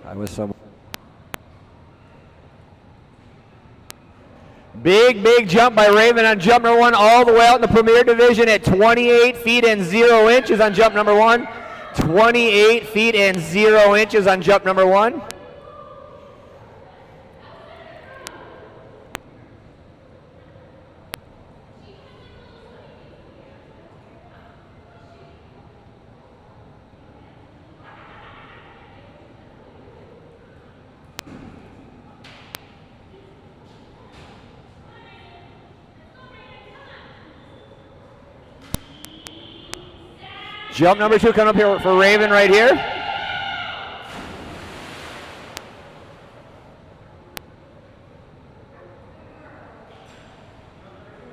I was some. Big jump by Raven on jump number 1, all the way out in the Premier Division at 28 feet and 0 inches on jump number 1. 28 feet and 0 inches on jump number 1. Jump number 2 coming up here for Raven right here.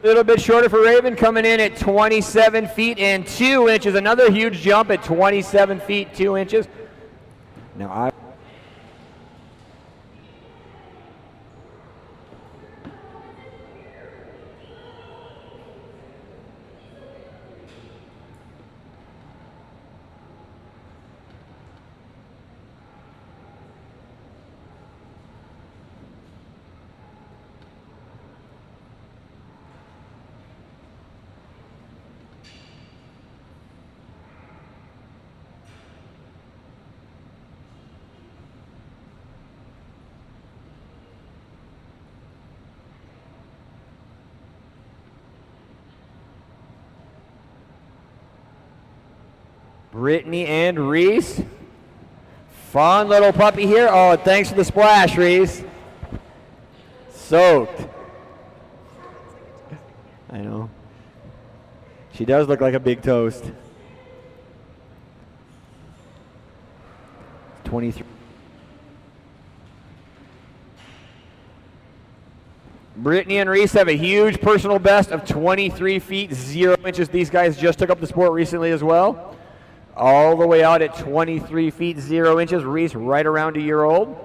A little bit shorter for Raven, coming in at 27 feet and 2 inches. Another huge jump at 27 feet 2 inches. Now Brittany and Reece. Fun little puppy here. Oh, thanks for the splash, Reece. Soaked. I know. She does look like a big toast. 23. Brittany and Reece have a huge personal best of 23 feet 0 inches. These guys just took up the sport recently as well. All the way out at 23 feet 0 inches. Reece right around a year old.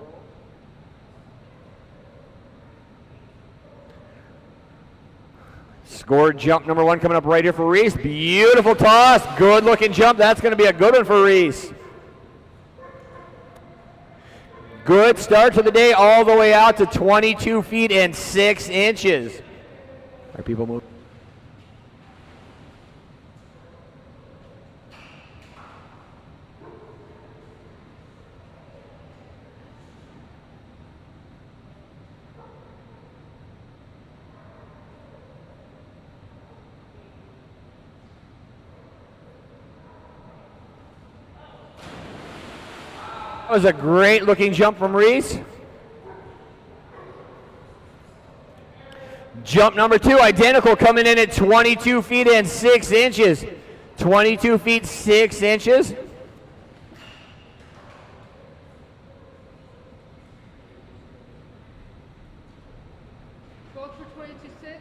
Scored jump number 1 coming up right here for Reece. Beautiful toss. Good looking jump. That's going to be a good one for Reece. Good start to the day all the way out to 22 feet and 6 inches. Are people moving? That was a great looking jump from Reece. Jump number 2, identical, coming in at 22 feet and 6 inches. 22 feet 6 inches. Both for 22.6.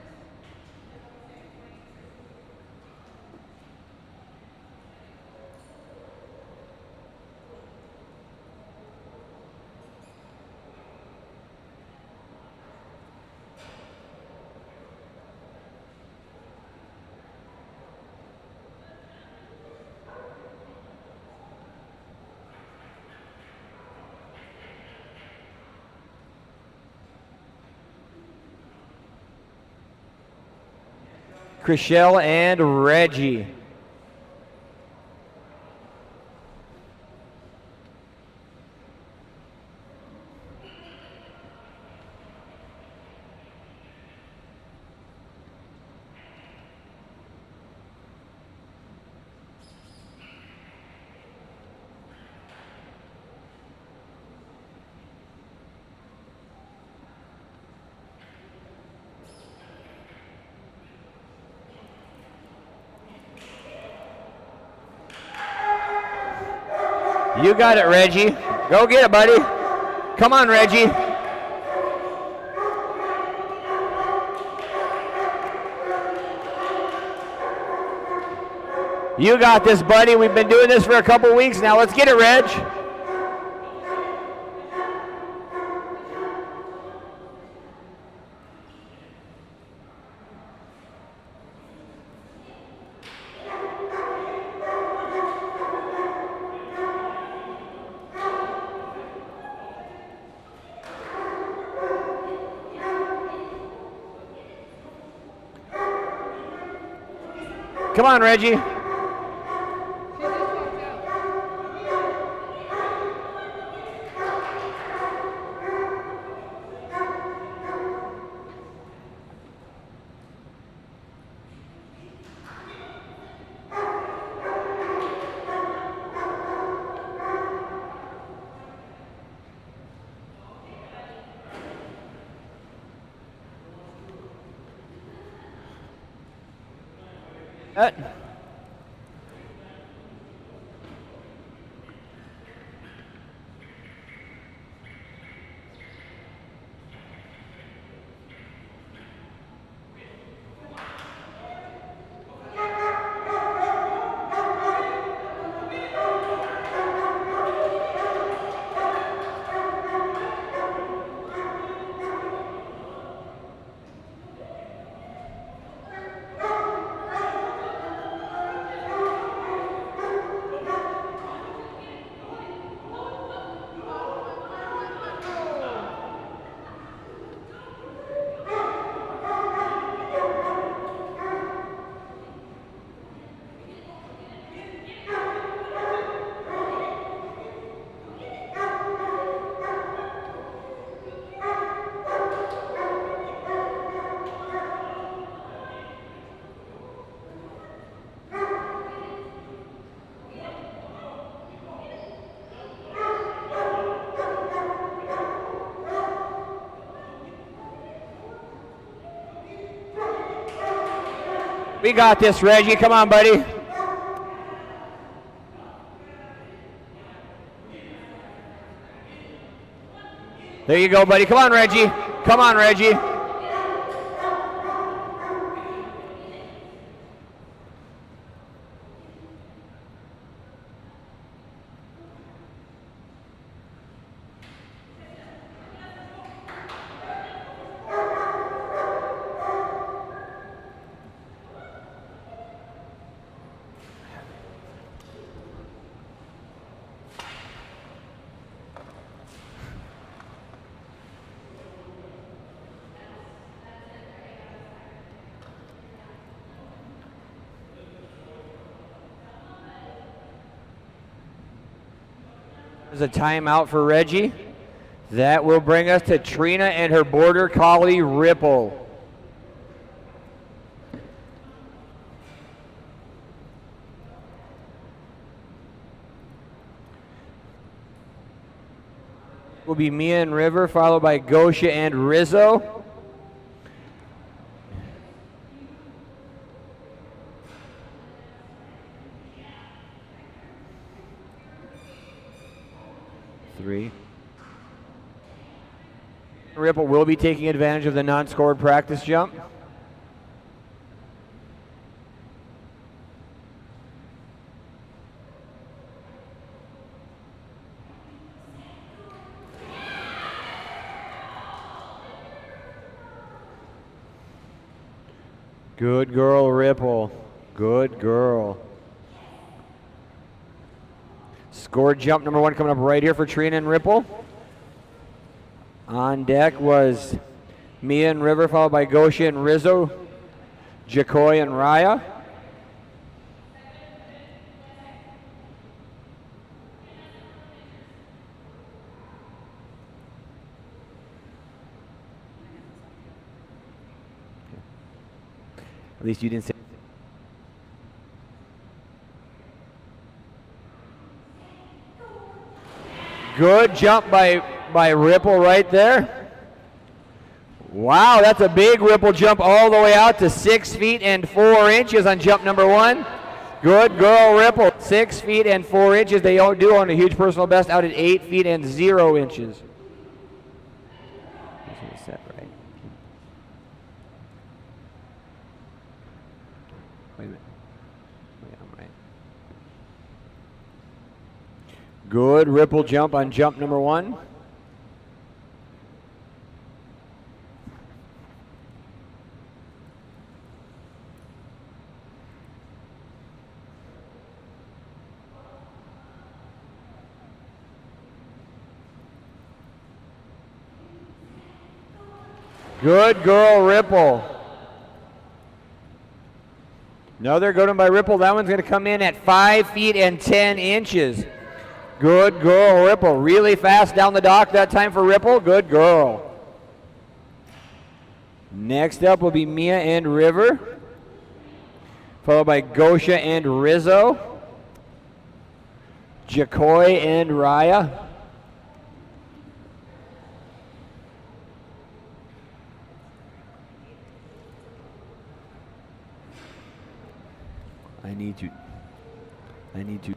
Christelle and Reggie. You got it, Reggie. Go get it, buddy. Come on, Reggie. You got this, buddy. We've been doing this for a couple weeks now. Let's get it, Reg. Come on, Reggie. She just walked out. We got this, Reggie. Come on, buddy. There you go, buddy. Come on, Reggie. Come on, Reggie. There's a timeout for Reggie. That will bring us to Trina and her border collie, Ripple. Will be Mia and River, followed by Gosha and Rizzo. Ripple will be taking advantage of the non-scored practice jump. Good girl, Ripple. Good girl. Scored jump number one coming up right here for Trina and Ripple. On deck was Mia and River, followed by Gosha and Rizzo, Jakoy and Raya. At least you didn't say. Good jump by Ripple right there. Wow, that's a big Ripple jump all the way out to 6 feet and 4 inches on jump number one. Good girl, Ripple. 6 feet and 4 inches. They do on a huge personal best out at 8 feet and 0 inches. Set right. Wait a minute. Wait, I'm right. Good Ripple jump on jump number one. Good girl, Ripple. Another good one by Ripple. That one's going to come in at 5 feet and 10 inches. Good girl, Ripple. Really fast down the dock that time for Ripple. Good girl. Next up will be Mia and River, followed by Gosha and Rizzo, Jakoy and Raya, I need to.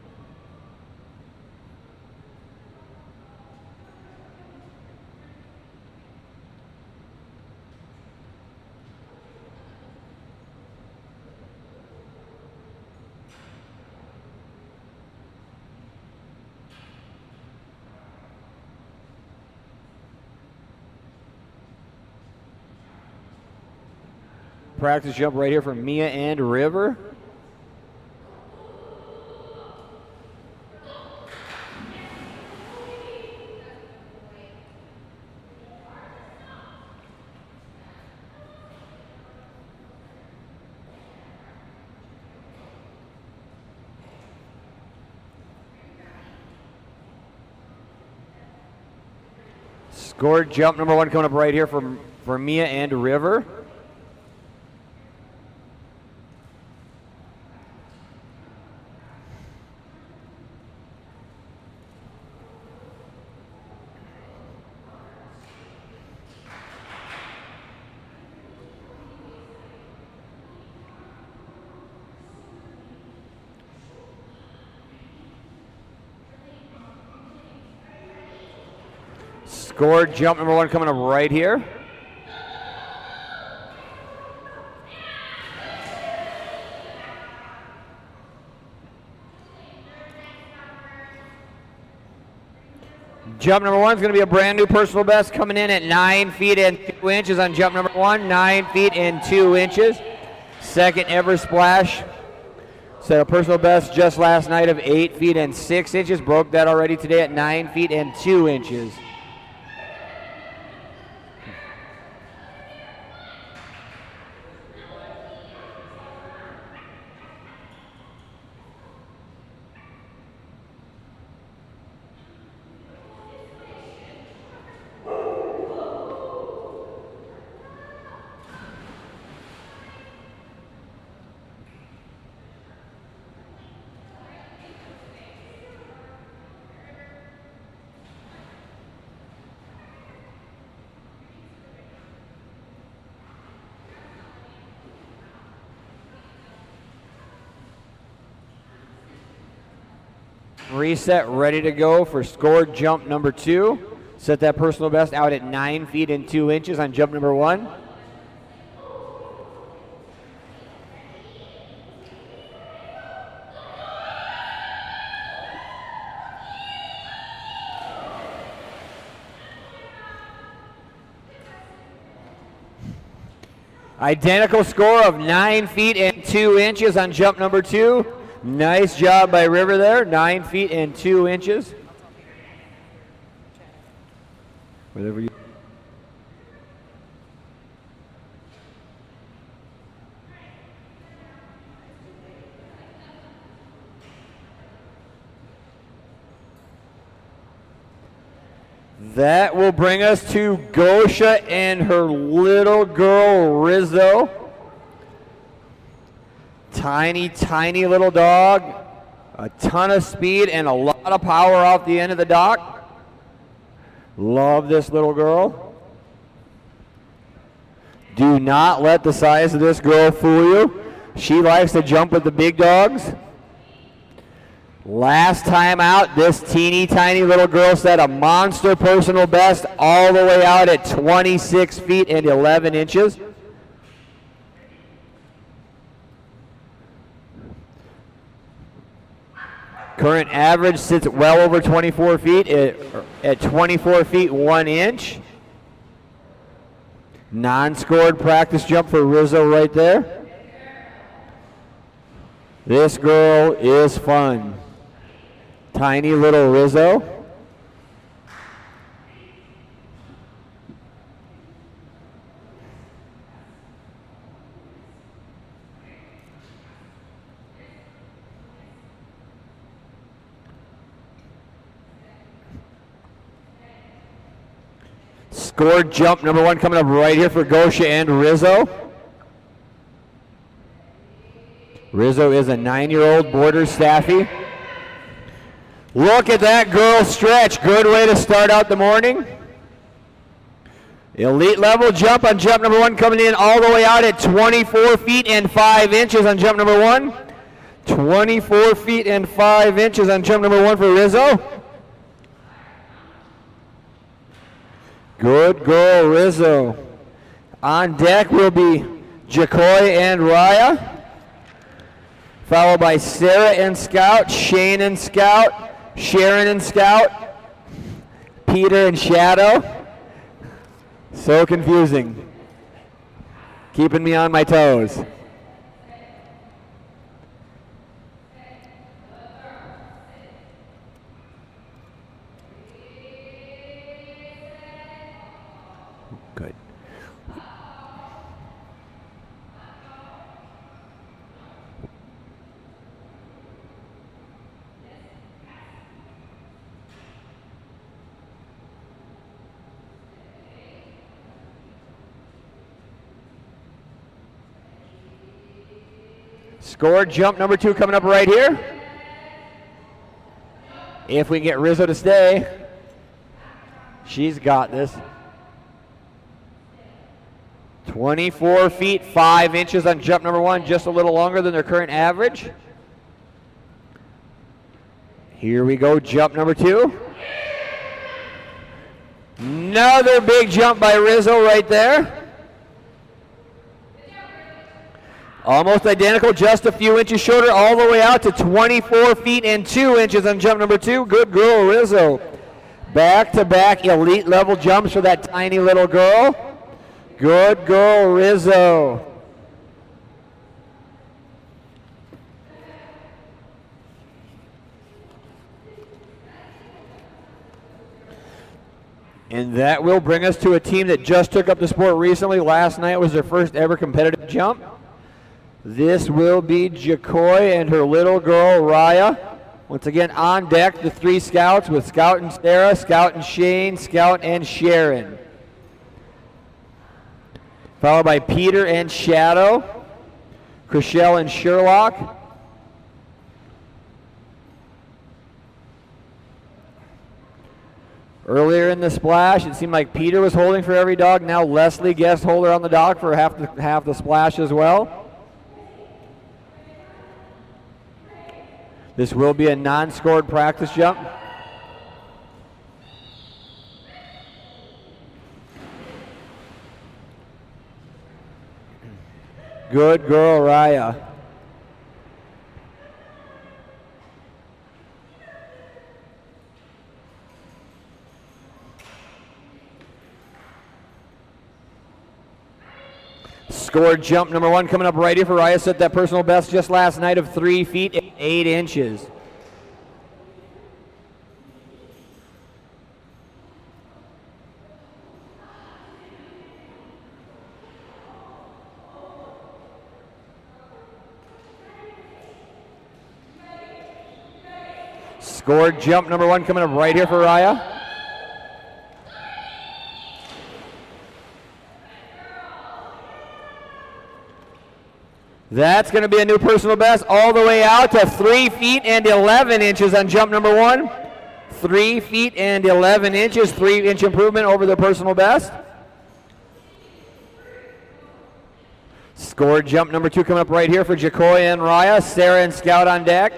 Practice jump right here from Mia and River. Scored jump number 1 coming up right here for Mia and River. Scored jump number 1 coming up right here. Jump number 1 is going to be a brand new personal best coming in at 9 feet and 2 inches on jump number 1, 9 feet and 2 inches. Second ever splash. Set a personal best just last night of 8 feet and 6 inches. Broke that already today at 9 feet and 2 inches. Reset, ready to go for scored jump number 2. Set that personal best out at 9 feet and 2 inches on jump number 1. Identical score of 9 feet and 2 inches on jump number 2. Nice job by River there, 9 feet and 2 inches. Whatever you. That will bring us to Gosha and her little girl Rizzo. Tiny, tiny little dog. A ton of speed and a lot of power off the end of the dock. Love this little girl. Do not let the size of this girl fool you. She likes to jump with the big dogs. Last time out, this teeny tiny little girl set a monster personal best all the way out at 26 feet and 11 inches. Current average sits well over 24 feet at 24 feet 1 inch. Non-scored practice jump for Rizzo right there. This girl is fun. Tiny little Rizzo. Scored jump number 1 coming up right here for Gosha and Rizzo. Rizzo is a 9-year-old border staffy. Look at that girl stretch. Good way to start out the morning. Elite level jump on jump number 1 coming in all the way out at 24 feet and 5 inches on jump number 1. 24 feet and 5 inches on jump number 1 for Rizzo. Good girl, Rizzo. On deck will be Jakoy and Raya, followed by Sarah and Scout, Shane and Scout, Sharon and Scout, Peter and Shadow. So confusing. Keeping me on my toes. Good. Scored jump number 2 coming up right here. If we can get Rizzo to stay. She's got this. 24 feet 5 inches on jump number 1, just a little longer than their current average. Here we go, jump number 2. Another big jump by Rizzo right there. Almost identical, just a few inches shorter, all the way out to 24 feet and 2 inches on jump number 2. Good girl, Rizzo. Back-to-back elite level jumps for that tiny little girl. Good girl, Rizzo. And that will bring us to a team that just took up the sport recently. Last night was their first ever competitive jump. This will be Jakoy and her little girl, Raya. Once again, on deck, the 3 scouts with Scout and Sarah, Scout and Shane, Scout and Sharon. Followed by Peter and Shadow, Christelle and Sherlock. Earlier in the splash, it seemed like Peter was holding for every dog. Now Leslie guest holder on the dog for half the splash as well. This will be a non-scored practice jump. Good girl, Raya. Scored jump number 1 coming up right here for Raya. Set that personal best just last night of 3 feet and 8 inches. Scored jump number 1 coming up right here for Raya. That's going to be a new personal best all the way out to 3 feet and 11 inches on jump number 1. 3 feet and 11 inches, 3-inch improvement over their personal best. Scored jump number 2 coming up right here for Jakoy and Raya. Sarah and Scout on deck.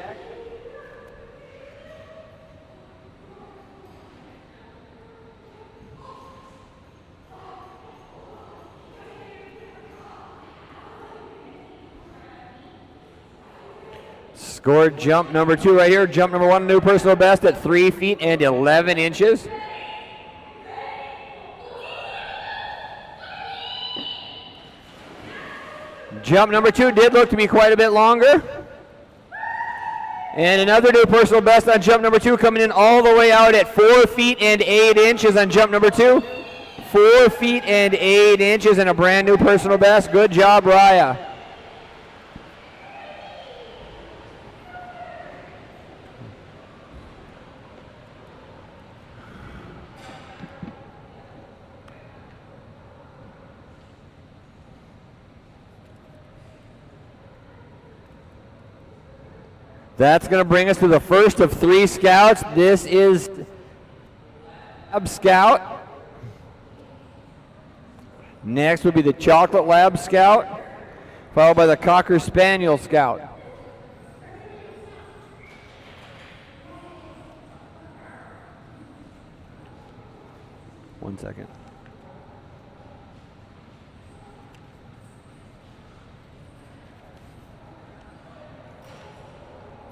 Scored jump number 2 right here. Jump number 1, new personal best at 3 feet and 11 inches. Jump number 2 did look to be quite a bit longer. And another new personal best on jump number 2 coming in all the way out at 4 feet and 8 inches on jump number 2. 4 feet and 8 inches and a brand new personal best. Good job, Raya. That's going to bring us to the first of 3 scouts. This is Lab Scout. Next would be the Chocolate Lab Scout, followed by the Cocker Spaniel Scout. One second.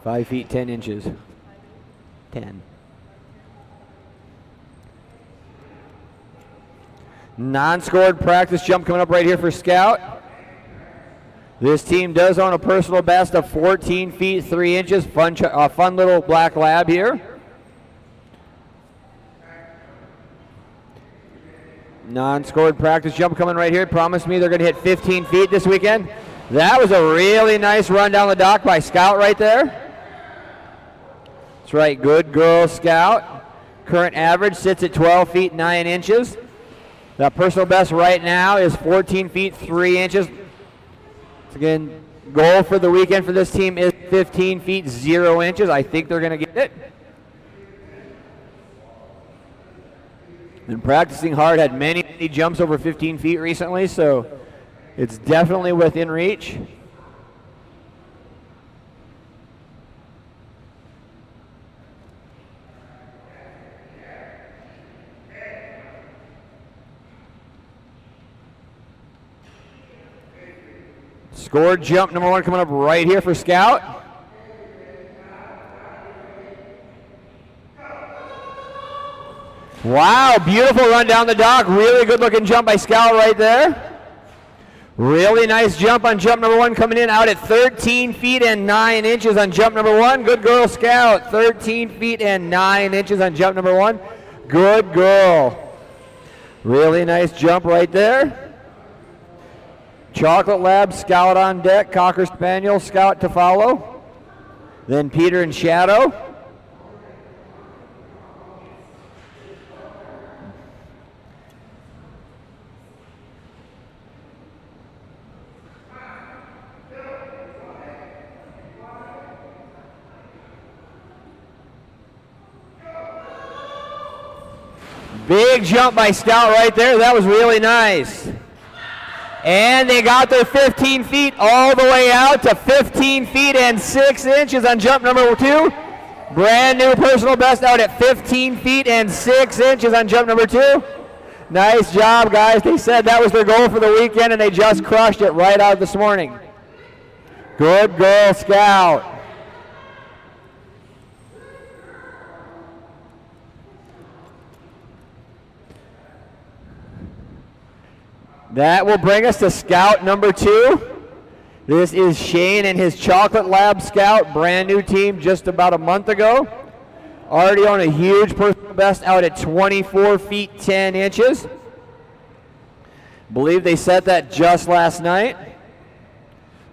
Five feet, 10 inches. 10. Non-scored practice jump coming up right here for Scout. This team does own a personal best of 14 feet, 3 inches. Fun little black lab here. Non-scored practice jump coming right here. Promised me they're going to hit 15 feet this weekend. That was a really nice run down the dock by Scout right there. That's right, good girl, Scout. Current average sits at 12 feet, 9 inches. The personal best right now is 14 feet, 3 inches. So again, goal for the weekend for this team is 15 feet, 0 inches. I think they're going to get it. Been practicing hard, had many jumps over 15 feet recently, so it's definitely within reach. Scored jump number 1 coming up right here for Scout. Wow, beautiful run down the dock. Really good looking jump by Scout right there. Really nice jump on jump number 1 coming in out at 13 feet and 9 inches on jump number 1. Good girl, Scout. 13 feet and 9 inches on jump number 1. Good girl. Really nice jump right there. Chocolate Lab, Scout on deck. Cocker Spaniel, Scout to follow. Then Peter and Shadow. Big jump by Scout right there. That was really nice. And they got their 15 feet all the way out to 15 feet and 6 inches on jump number 2. Brand new personal best out at 15 feet and 6 inches on jump number 2. Nice job, guys. They said that was their goal for the weekend, and they just crushed it right out this morning. Good girl, Scout. That will bring us to Scout number 2. This is Shane and his Chocolate Lab Scout, brand new team just about a month ago. Already on a huge personal best out at 24 feet 10 inches. Believe they set that just last night.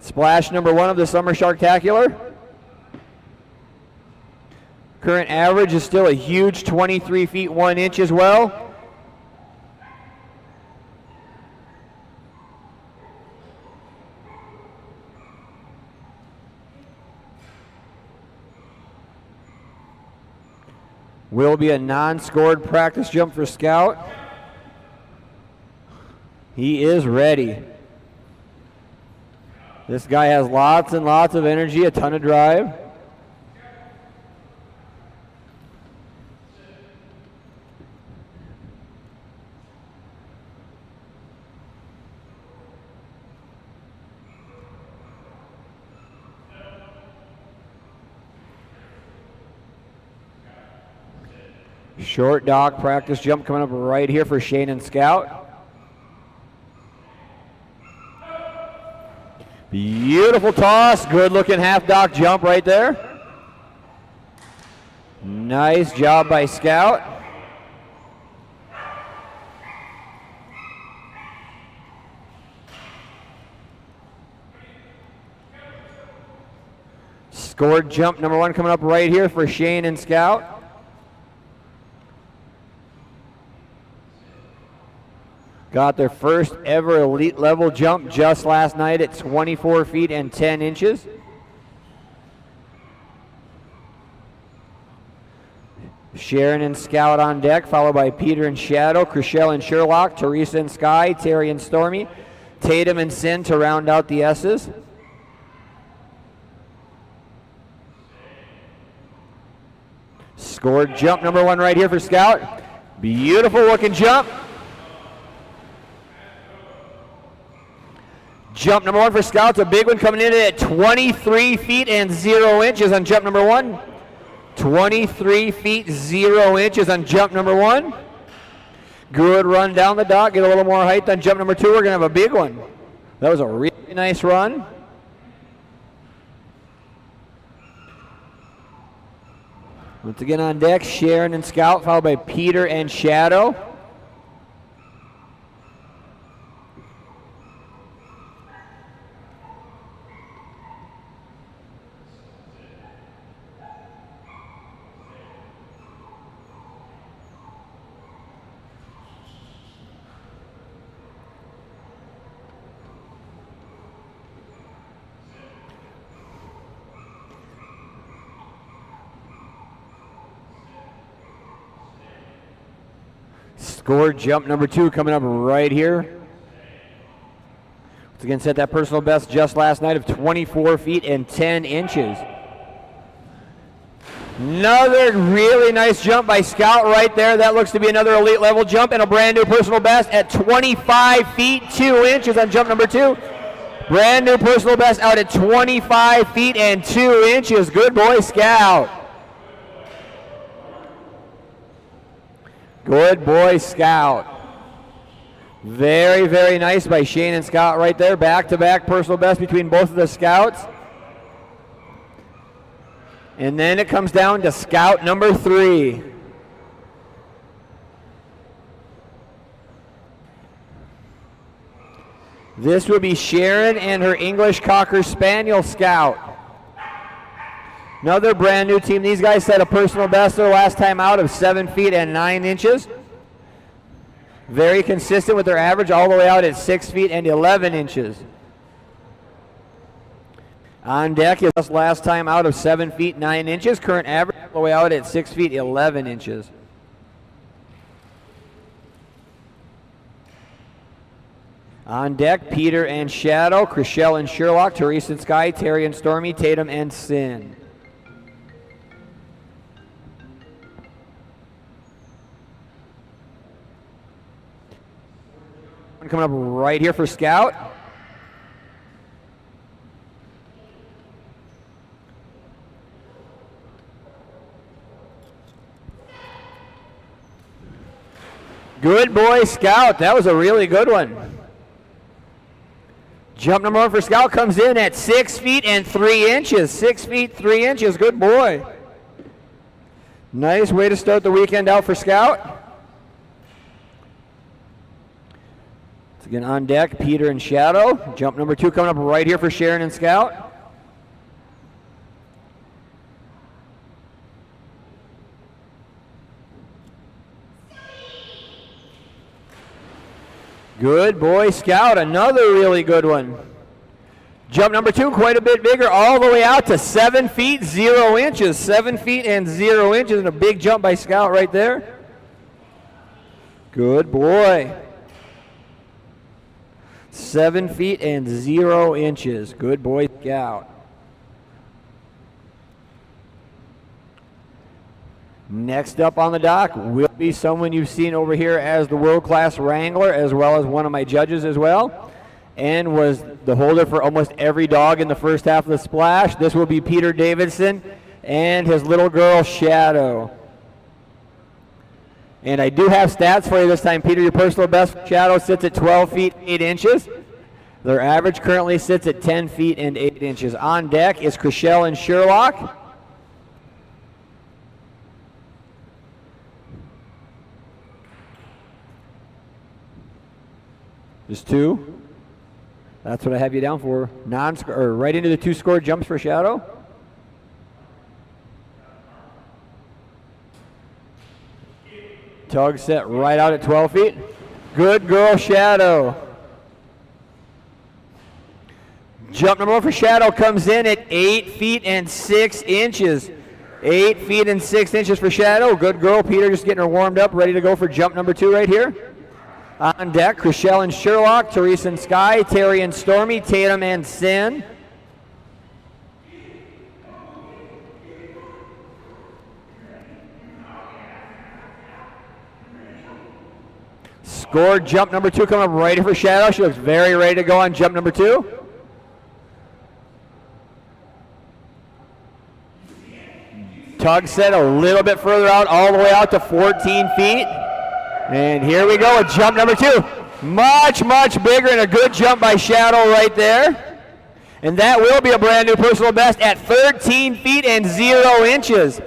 Splash number 1 of the Summer Sharktacular. Current average is still a huge 23 feet 1 inch as well. Will be a non-scored practice jump for Scout. He is ready. This guy has lots and lots of energy, a ton of drive. Short dock practice jump coming up right here for Shane and Scout. Beautiful toss, good looking half dock jump right there. Nice job by Scout. Scored jump number 1 coming up right here for Shane and Scout. Got their first ever elite level jump just last night at 24 feet and 10 inches. Sharon and Scout on deck, followed by Peter and Shadow, Christelle and Sherlock, Theresa and Skye, Terry and Stormy, Tatum and Sin to round out the S's. Scored jump number 1 right here for Scout. Beautiful looking jump. Jump number 1 for Scout, it's a big one coming in at 23 feet and 0 inches on jump number 1. 23 feet 0 inches on jump number 1. Good run down the dock, get a little more height on jump number 2. We're going to have a big one. That was a really nice run. Once again on deck, Sharon and Scout, followed by Peter and Shadow. Score jump number 2 coming up right here. Once again, set that personal best just last night of 24 feet and 10 inches. Another really nice jump by Scout right there. That looks to be another elite level jump and a brand new personal best at 25 feet 2 inches on jump number 2. Brand new personal best out at 25 feet and 2 inches. Good boy, Scout. Good boy, Scout. Very, very nice by Shane and Scout right there. Back-to-back personal best between both of the Scouts. And then it comes down to Scout number 3. This will be Sharon and her English Cocker Spaniel Scout. Another brand new team. These guys set a personal best their last time out of 7 feet and 9 inches. Very consistent with their average all the way out at 6 feet and 11 inches. On deck is last time out of 7 feet 9 inches. Current average all the way out at 6 feet 11 inches. On deck, Peter and Shadow, Christelle and Sherlock, Theresa and Skye, Terry and Stormy, Tatum and Sin. Coming up right here for Scout. Good boy, Scout. That was a really good one. Jump number 1 for Scout comes in at 6 feet and 3 inches. 6 feet 3 inches. Good boy. Nice way to start the weekend out for Scout. Again on deck, Peter and Shadow. Jump number 2 coming up right here for Sharon and Scout. Good boy, Scout. Another really good one. Jump number 2, quite a bit bigger, all the way out to 7 feet 0 inches. 7 feet and 0 inches, and a big jump by Scout right there. Good boy. 7 feet and 0 inches. Good boy, Scout. Next up on the dock will be someone you've seen over here as the world-class wrangler, as well as one of my judges as well, and was the holder for almost every dog in the first half of the splash. This will be Peter Davidson and his little girl, Shadow. And I do have stats for you this time. Peter, your personal best Shadow sits at 12 feet 8 inches. Their average currently sits at 10 feet and 8 inches. On deck is Christelle and Sherlock. Just 2. That's what I have you down for. Right into the 2 score jumps for Shadow. Tug set right out at 12 feet. Good girl, Shadow. Jump number 1 for Shadow comes in at 8 feet and 6 inches. 8 feet and 6 inches for Shadow. Good girl. Peter just getting her warmed up, ready to go for jump number 2 right here. On deck, Christelle and Sherlock, Theresa and Skye, Terry and Stormy, Tatum and Sin. Scored jump number 2 coming up right for Shadow. She looks very ready to go on jump number 2. Tug set a little bit further out, all the way out to 14 feet. And here we go with jump number 2. Much, much bigger and a good jump by Shadow right there. And that will be a brand new personal best at 13 feet and 0 inches.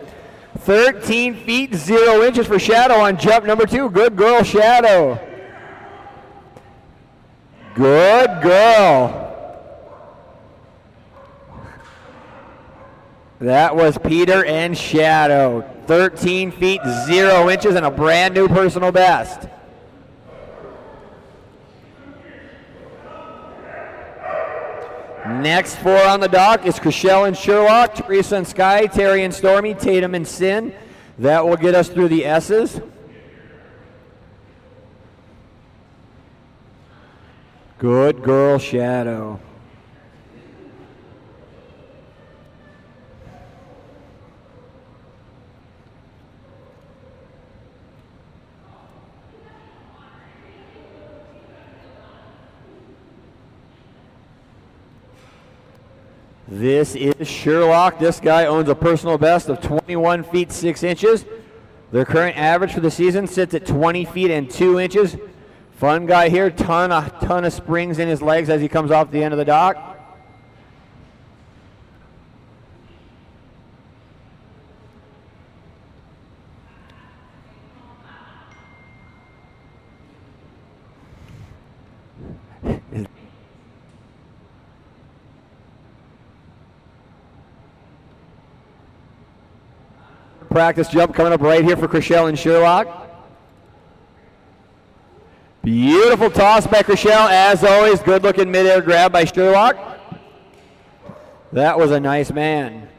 13 feet, 0 inches for Shadow on jump number 2. Good girl, Shadow. Good girl. That was Peter and Shadow. 13 feet, 0 inches, and a brand new personal best. Next 4 on the dock is Christelle and Sherlock, Theresa and Skye, Terry and Stormy, Tatum and Sin. That will get us through the S's. Good girl, Shadow. This is Sherlock. This guy owns a personal best of 21 feet 6 inches. Their current average for the season sits at 20 feet and 2 inches. Fun guy here, ton of springs in his legs as he comes off the end of the dock. Practice jump coming up right here for Christelle and Sherlock. Beautiful toss by Christelle, as always. Good looking midair grab by Sherlock. That was a nice man.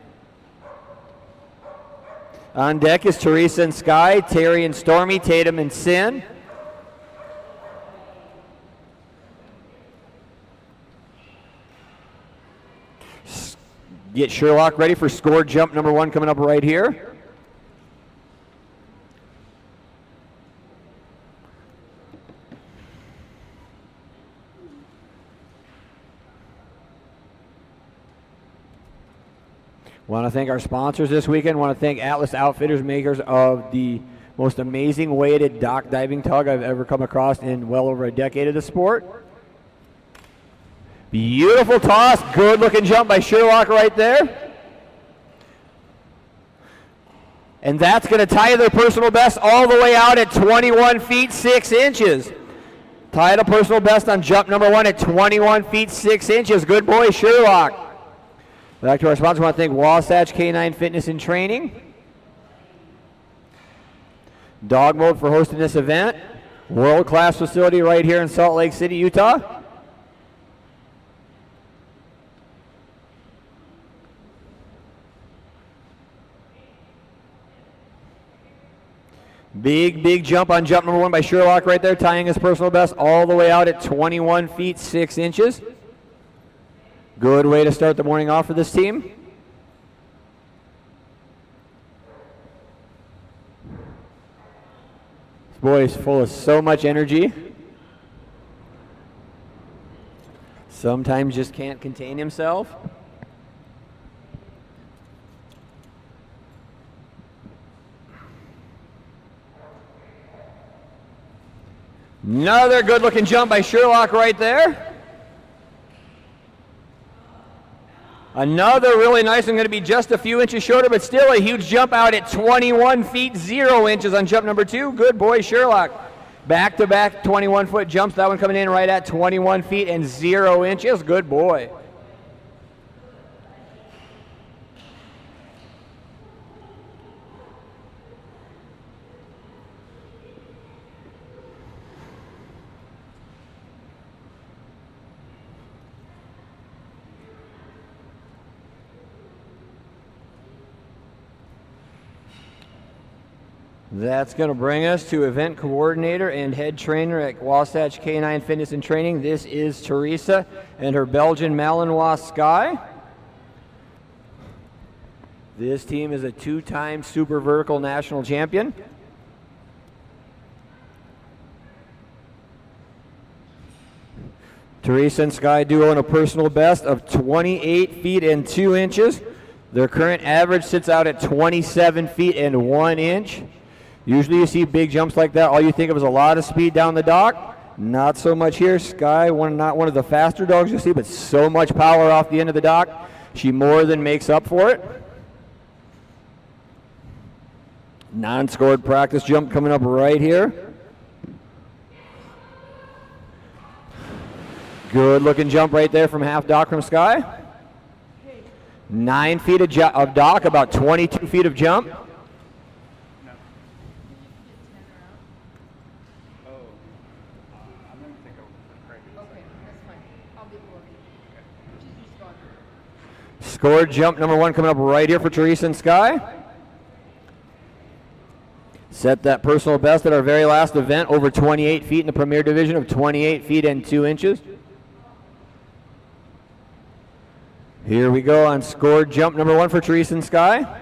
On deck is Theresa and Skye, Terry and Stormy, Tatum and Sin. Get Sherlock ready for score jump number 1 coming up right here. Want to thank our sponsors this weekend. Want to thank Atlas Outfitters, makers of the most amazing weighted dock diving tug I've ever come across in well over a decade of the sport. Beautiful toss, good looking jump by Sherlock right there. And that's going to tie their personal best all the way out at 21 feet 6 inches. Tied a personal best on jump number 1 at 21 feet 6 inches. Good boy, Sherlock. Back to our sponsor, I want to thank Wasatch Canine Fitness and Training. DogMode for hosting this event. World-class facility right here in Salt Lake City, Utah. Big jump on jump number 1 by Sherlock right there, tying his personal best all the way out at 21 feet 6 inches. Good way to start the morning off for this team. This boy is full of so much energy. Sometimes just can't contain himself. Another good looking jump by Sherlock right there. Another really nice one, going to be just a few inches shorter, but still a huge jump out at 21 feet 0 inches on jump number 2. Good boy, Sherlock. Back-to-back 21-foot jumps. That one coming in right at 21 feet and 0 inches. Good boy. That's going to bring us to event coordinator and head trainer at Wasatch Canine Fitness and Training. This is Theresa and her Belgian Malinois Skye. This team is a two-time super vertical national champion. Theresa and Skye duo in a personal best of 28 feet and 2 inches. Their current average sits out at 27 feet and 1 inch. Usually you see big jumps like that, all you think of is a lot of speed down the dock. Not so much here. Skye, not one of the faster dogs you see, but so much power off the end of the dock. She more than makes up for it. Non-scored practice jump coming up right here. Good looking jump right there from half dock from Skye. 9 feet of dock, about 22 feet of jump. Scored jump number 1 coming up right here for Theresa and Skye. Set that personal best at our very last event, over 28 feet in the Premier Division of 28 feet and 2 inches. Here we go on scored jump number 1 for Theresa and Skye.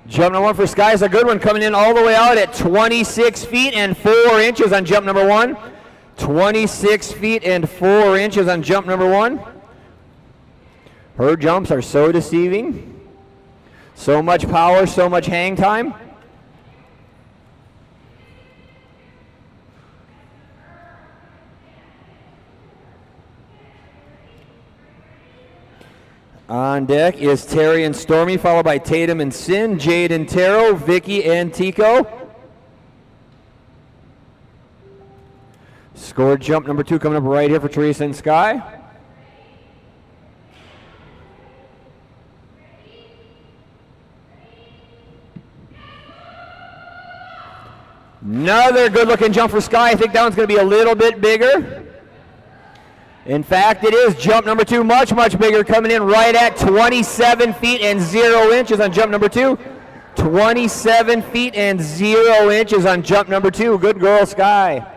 Jump number 1 for Skye is a good one, coming in all the way out at 26 feet and 4 inches on jump number 1. 26 feet and 4 inches on jump number 1. Her jumps are so deceiving. So much power, so much hang time. On deck is Terry and Stormy, followed by Tatum and Sin, Jade and Taro, Vicki and Tico. Scored jump number 2 coming up right here for Theresa and Skye. Another good looking jump for Skye. I think that one's going to be a little bit bigger. In fact, it is jump number 2, much, much bigger, coming in right at 27 feet and 0 inches on jump number 2. 27 feet and 0 inches on jump number 2. Good girl, Skye.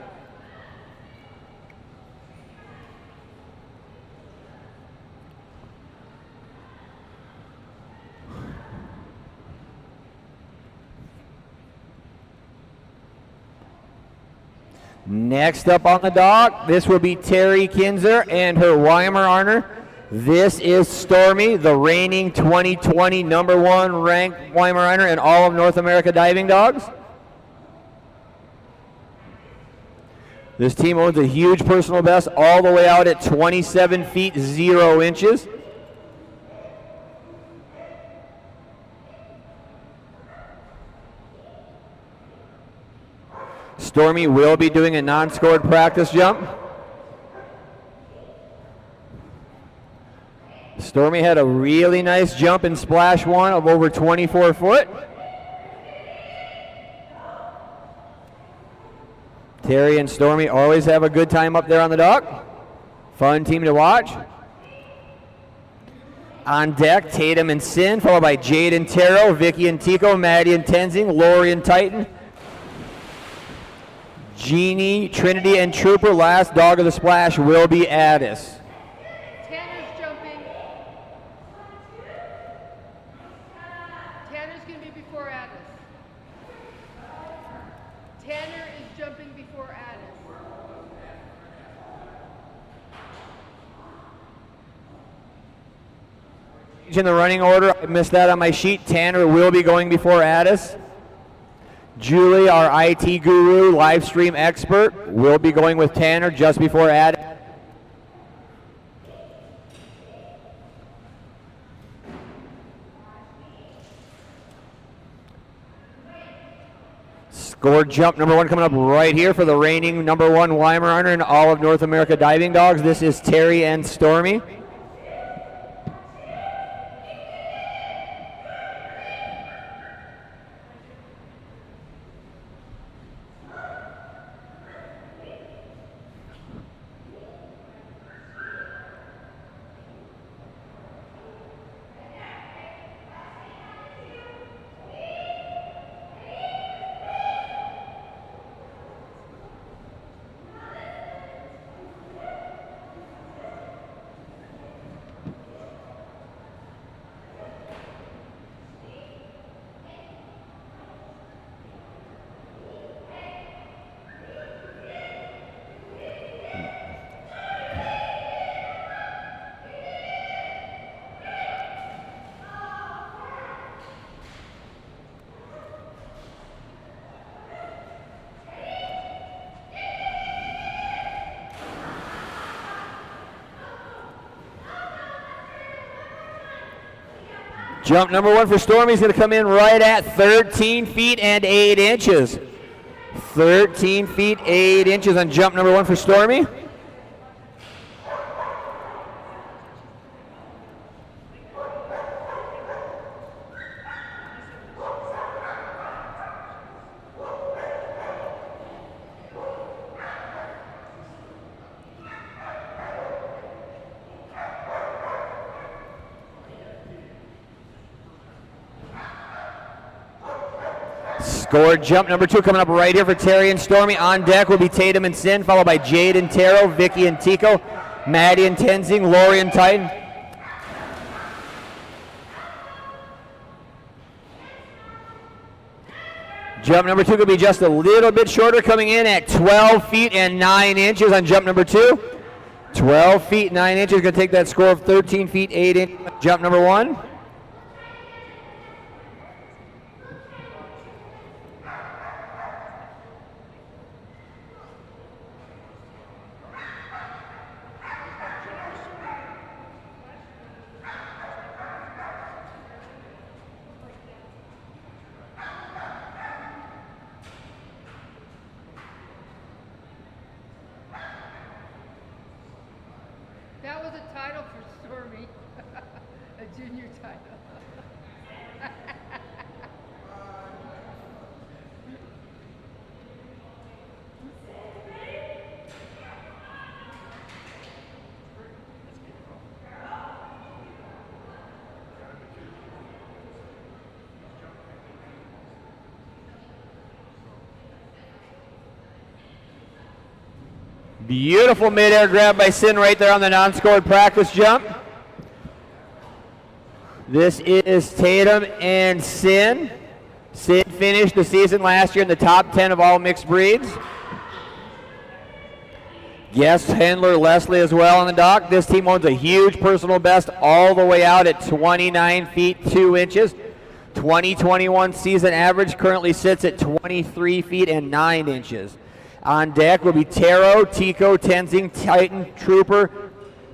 Next up on the dock, this will be Terry Kinzer and her Weimaraner. This is Stormy, the reigning 2020 #1 ranked Weimaraner in all of North America diving dogs. This team owns a huge personal best all the way out at 27 feet 0 inches. Stormy will be doing a non-scored practice jump. Stormy had a really nice jump in Splash 1 of over 24 foot. Terry and Stormy always have a good time up there on the dock. Fun team to watch. On deck, Tatum and Sin, followed by Jade and Taro, Vicki and Tico, Maddie and Tenzing, Lori and Titan, Jeannie, Trinity, and Trooper. Last dog of the splash will be Addis. Tanner's jumping. Tanner's going to be before Addis. Tanner is jumping before Addis. In the running order, I missed that on my sheet. Tanner will be going before Addis. Julie, our IT guru, live stream expert, will be going with Tanner just before Addis. Scored jump number 1 coming up right here for the reigning #1 Weimaraner in all of North America diving dogs. This is Terry and Stormy. Jump number 1 for Stormy is going to come in right at 13 feet and 8 inches. 13 feet 8 inches on jump number 1 for Stormy. Scored jump number 2 coming up right here for Terry and Stormy. On deck will be Tatum and Sin, followed by Jade and Taro, Vicki and Tico, Maddie and Tenzing, Lori and Titan. Jump number 2 could be just a little bit shorter, coming in at 12 feet and 9 inches on jump number 2. 12 feet 9 inches, going to take that score of 13 feet 8 inches on jump number 1. That was a title for Stormy, a junior title. Beautiful midair grab by Sin right there on the non-scored practice jump. This is Tatum and Sin. Sin finished the season last year in the top 10 of all mixed breeds. Guest handler Leslie as well on the dock. This team owns a huge personal best all the way out at 29 feet 2 inches. 2021 season average currently sits at 23 feet and 9 inches. On deck will be Taro, Tico, Tenzing, Titan, Trooper,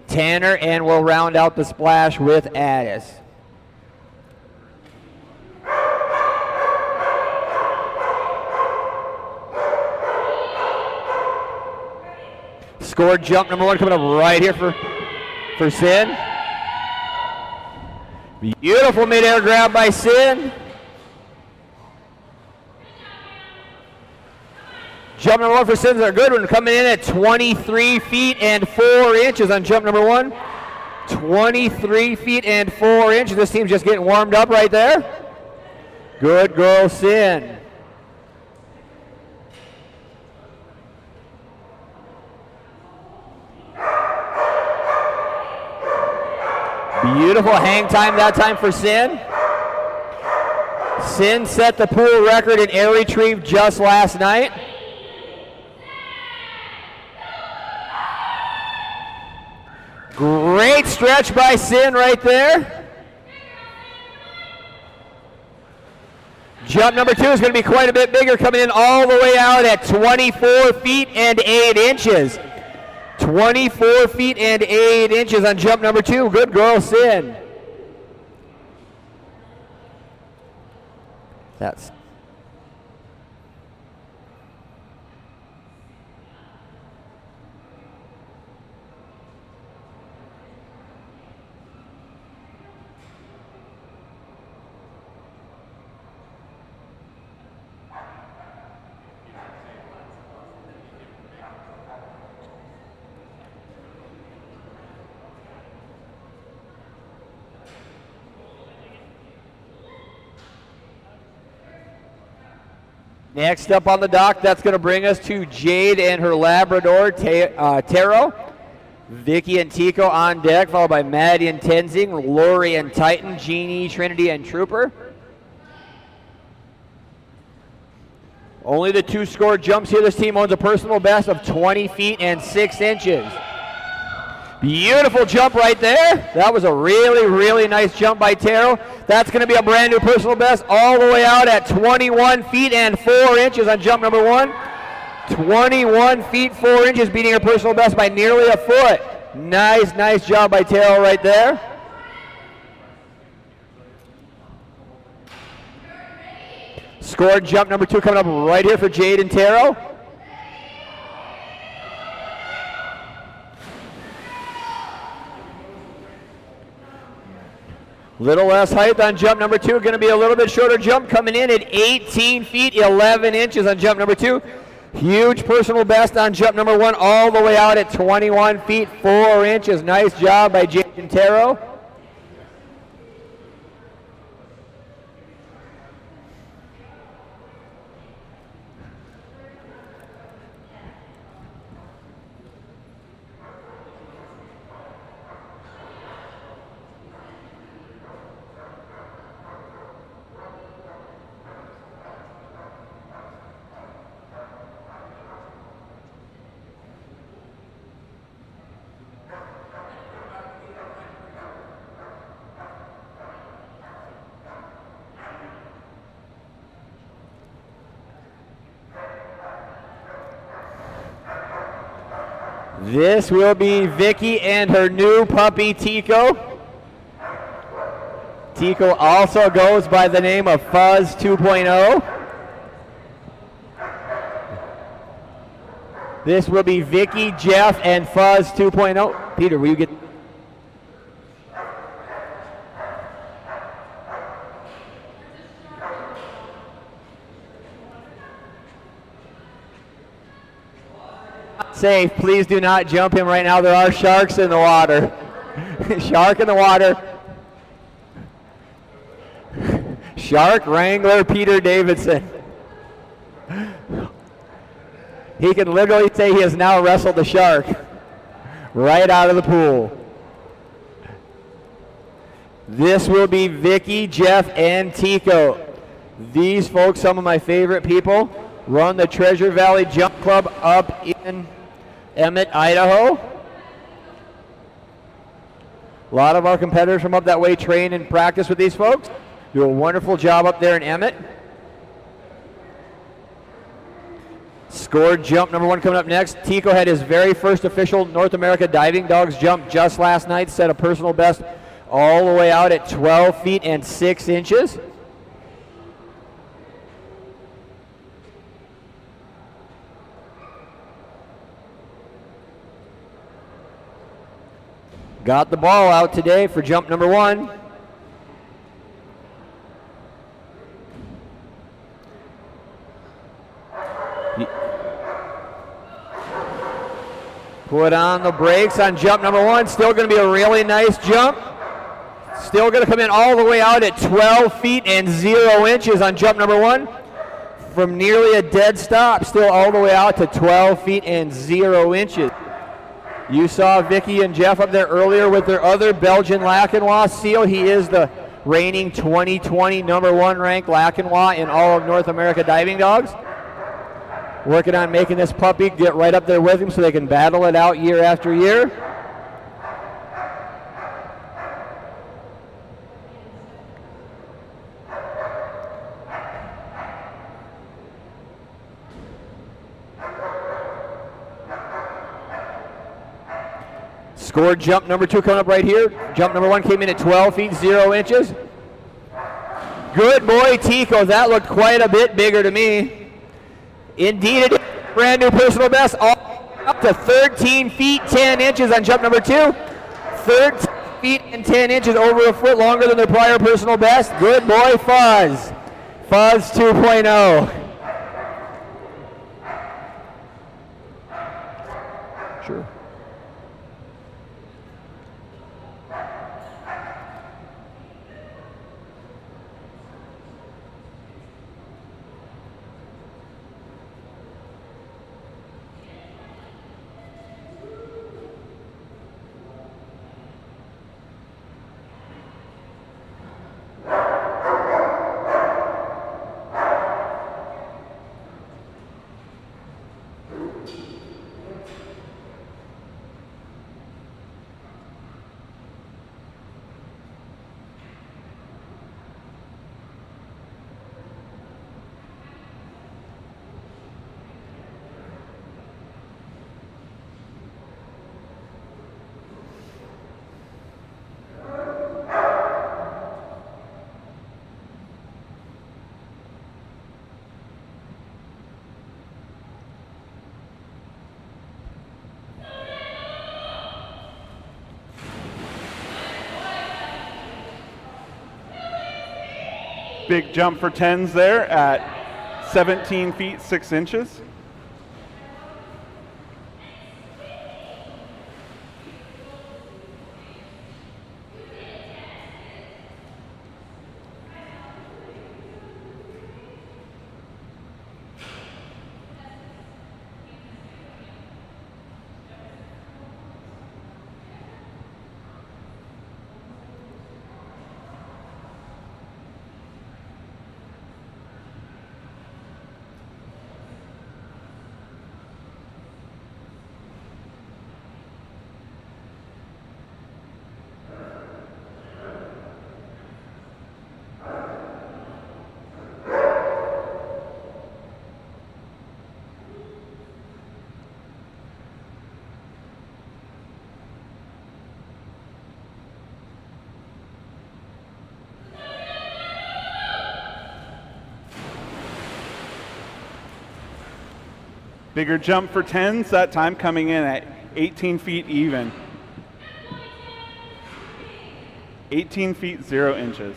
Tanner, and we'll round out the splash with Addis. Scored jump number 1 coming up right here for Sin. Beautiful midair grab by Sin. Jump number 1 for Sin's a good one, coming in at 23 feet and 4 inches on jump number 1. 23 feet and 4 inches. This team's just getting warmed up right there. Good girl, Sin. Beautiful hang time that time for Sin. Sin set the pool record in air retrieve just last night. Great stretch by Sin right there. Jump number 2 is going to be quite a bit bigger, coming in all the way out at 24 feet and 8 inches. 24 feet and 8 inches on jump number 2. Good girl, Sin. That's next up on the dock. That's going to bring us to Jade and her Labrador, Taro. Vicki and Tico on deck, followed by Maddie and Tenzing, Lori and Titan, Jeannie, Trinity, and Trooper. Only the 2 scored jumps here. This team owns a personal best of 20 feet and 6 inches. Beautiful jump right there. That was a really, really nice jump by Taro. That's going to be a brand new personal best all the way out at 21 feet and 4 inches on jump number 1. 21 feet 4 inches, beating her personal best by nearly a foot. Nice, nice job by Taro right there. Scored jump number 2 coming up right here for Jade and Taro. Little less height on jump number 2. Going to be a little bit shorter jump coming in at 18 feet 11 inches on jump number 2. Huge personal best on jump number 1 all the way out at 21 feet 4 inches. Nice job by Jade and Taro. This will be Vicki and her new puppy, Tico. Tico also goes by the name of Fuzz 2.0. This will be Vicki, Jeff, and Fuzz 2.0. Peter, will you get... Safe. Please do not jump him right now. There are sharks in the water. Shark in the water. Shark Wrangler Peter Davidson. He can literally say he has now wrestled the shark right out of the pool. This will be Vicki, Jeff, and Tico. These folks, some of my favorite people, run the Treasure Valley Jump Club up in Emmett, Idaho. A lot of our competitors from up that way train and practice with these folks. Do a wonderful job up there in Emmett. Scored jump number 1 coming up next. Tico had his very first official North America Diving Dogs jump just last night. Set a personal best all the way out at 12 feet and 6 inches. Got the ball out today for jump number 1. Put on the brakes on jump number 1. Still going to be a really nice jump. Still going to come in all the way out at 12 feet and 0 inches on jump number 1. From nearly a dead stop, still all the way out to 12 feet and 0 inches. You saw Vicki and Jeff up there earlier with their other Belgian Lacanois seal. He is the reigning 2020 #1 ranked Lacanois in all of North America Diving Dogs. Working on making this puppy get right up there with him so they can battle it out year after year. Scored jump number 2 coming up right here. Jump number 1 came in at 12 feet 0 inches. Good boy, Tico. That looked quite a bit bigger to me. Indeed, it is a brand new personal best, all up to 13 feet 10 inches on jump number 2. 13 feet and 10 inches, over a foot longer than their prior personal best. Good boy, Fuzz. Fuzz 2.0. Sure. Big jump for 10s there at 17 feet 6 inches. Bigger jump for 10s, that time coming in at 18 feet even. 18 feet 0 inches.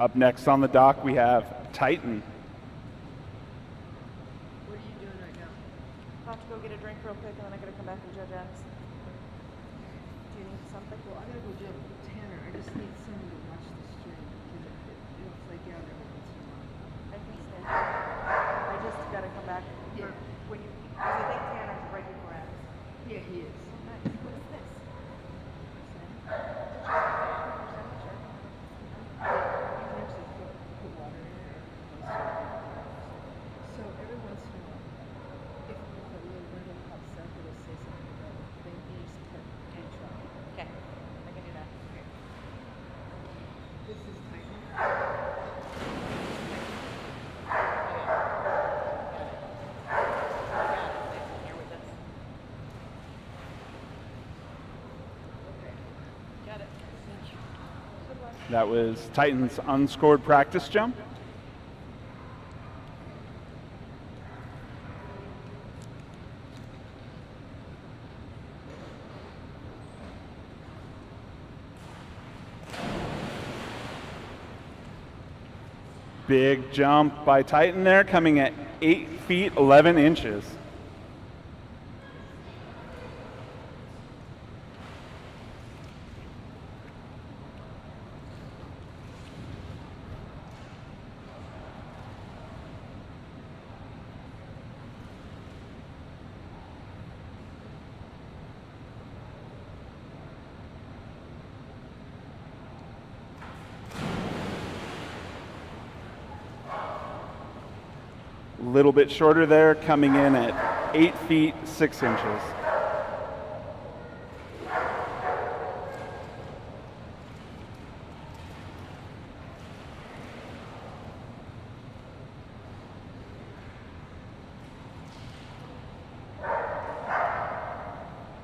Up next on the dock, we have Titan. What are you doing right now? I'll have to go get a drink real quick, and then I gotta come back and judge Addis. Do you need something? Well, I gotta go jump Tanner. I just need someone to watch the stream because it'll flake out every once in a while. I can stay. I just gotta come back. Yeah. When you, because I think Tanner's right before Addis. Yeah, he is. Oh, nice. What is this? So every once in a while, if a little window pops up, it'll say something about thing needs to and try. Okay, I can do that. This is Titan. Got it. Thank you. That was Titan's unscored practice jump. Big jump by Titan there, coming at 8 feet 11 inches. A little bit shorter there, coming in at 8 feet 6 inches.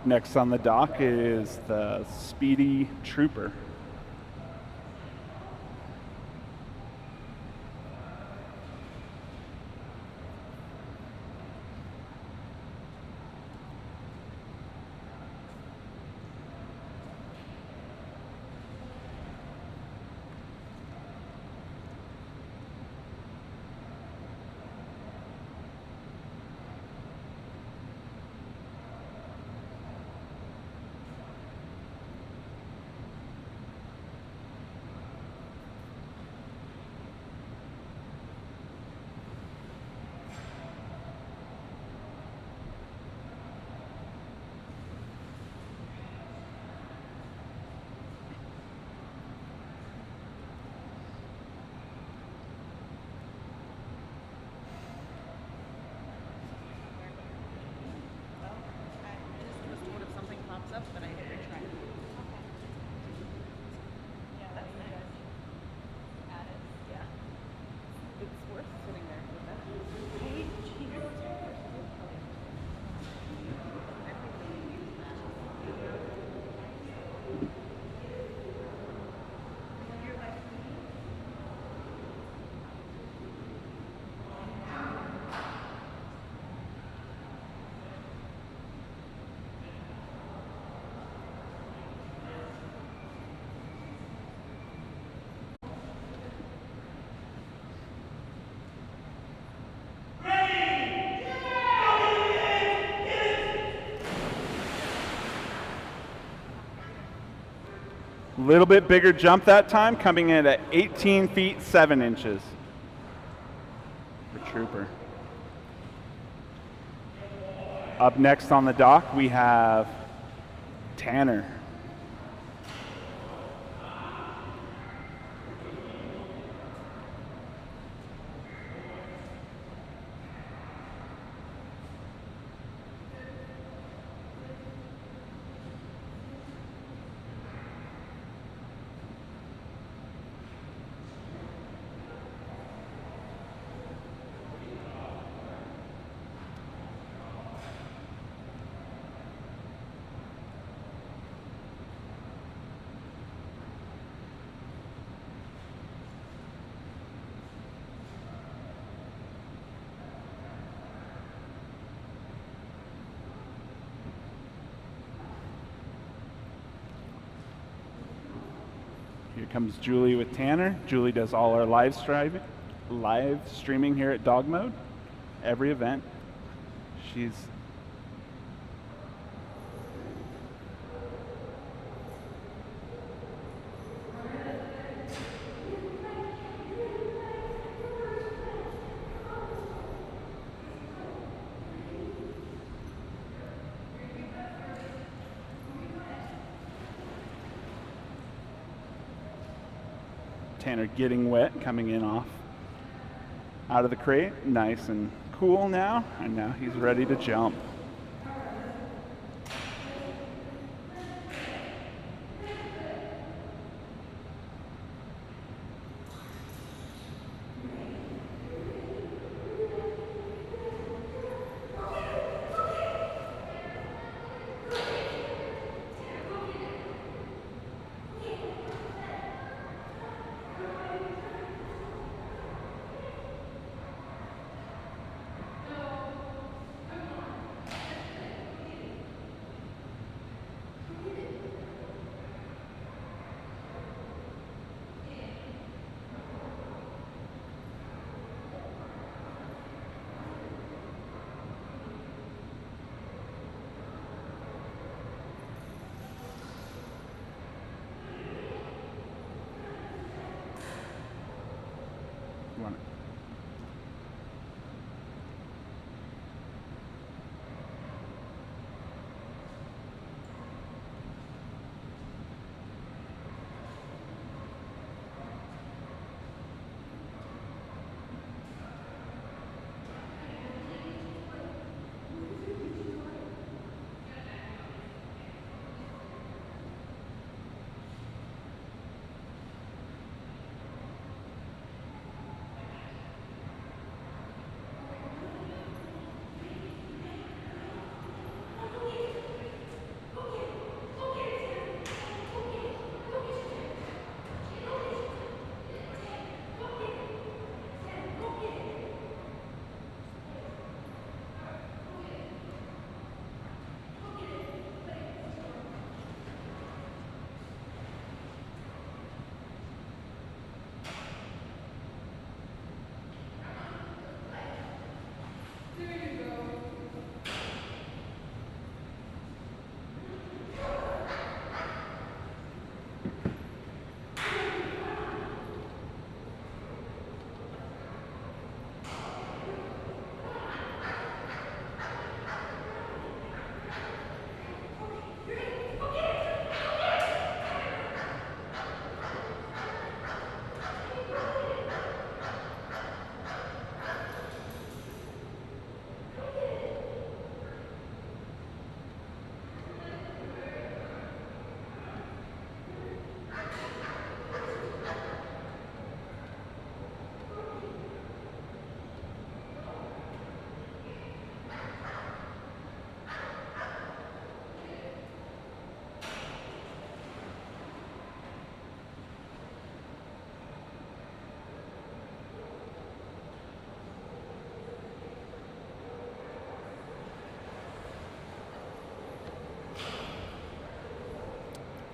Next on the dock is the Speedy Trooper. little bit bigger jump that time, coming in at 18 feet 7 inches for Trooper. Up next on the dock, we have Tanner. Here comes Julie with Tanner. Julie does all our live streaming here at DogMode. Every event. She's Tanner getting wet, coming in out of the crate, nice and cool now, and now he's ready to jump.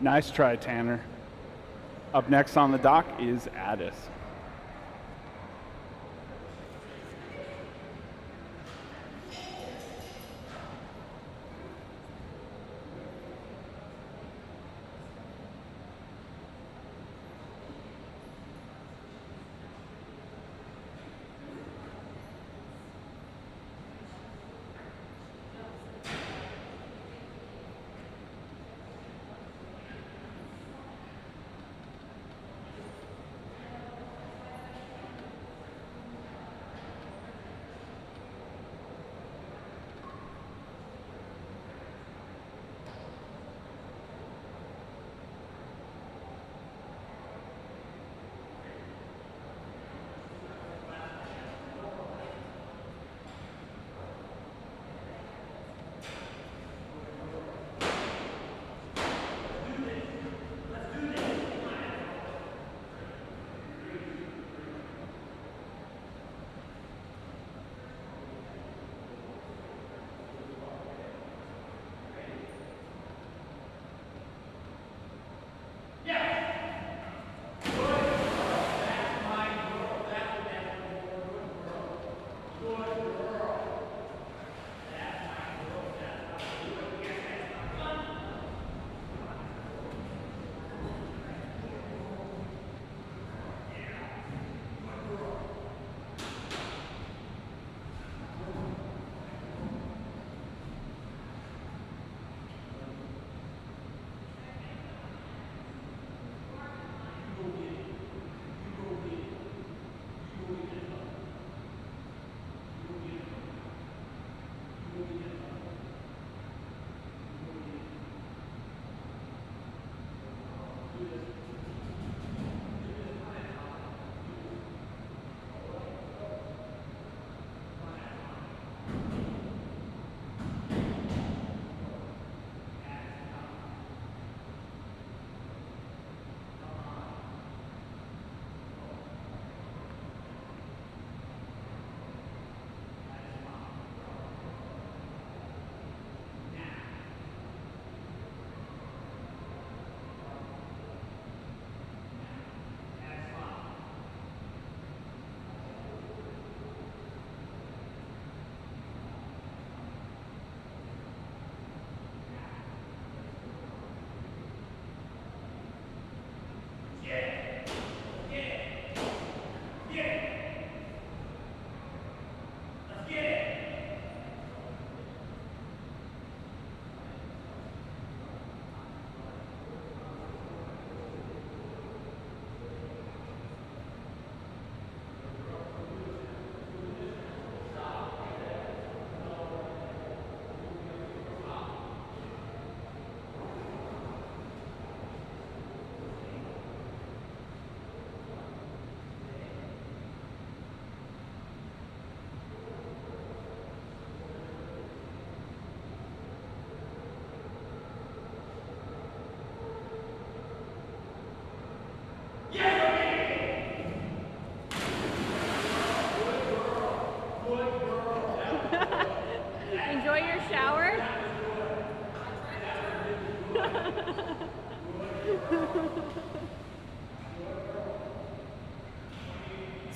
Nice try, Tanner. Up next on the dock is Addis.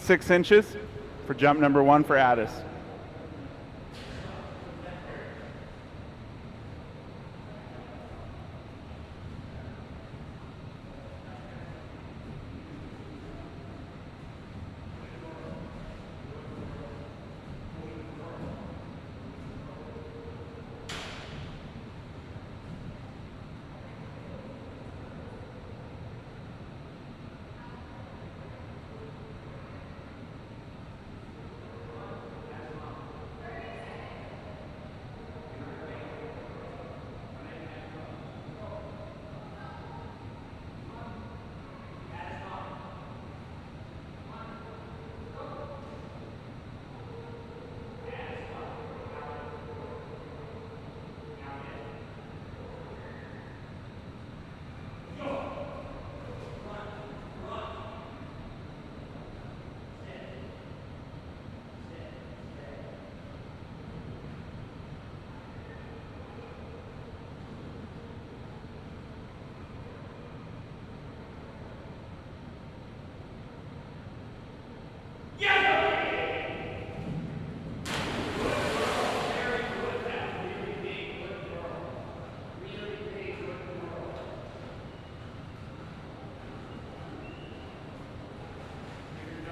6 inches for jump number 1 for Addis.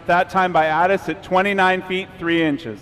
That time by Addis at 29 feet 3 inches.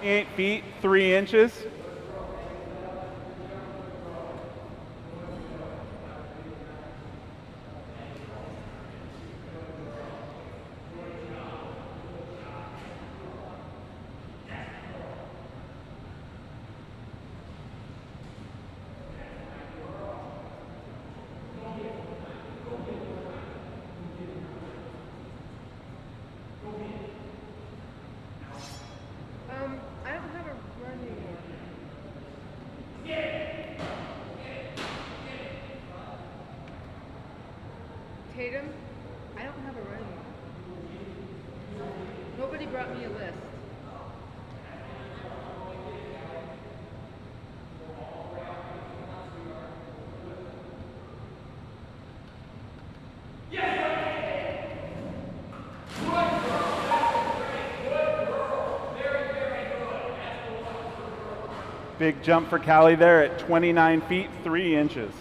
28 feet, 3 inches. I don't have a run anymore. Tatum, I don't have a run anymore. Nobody brought me a list. Big jump for Cali there at 29 feet, 3 inches.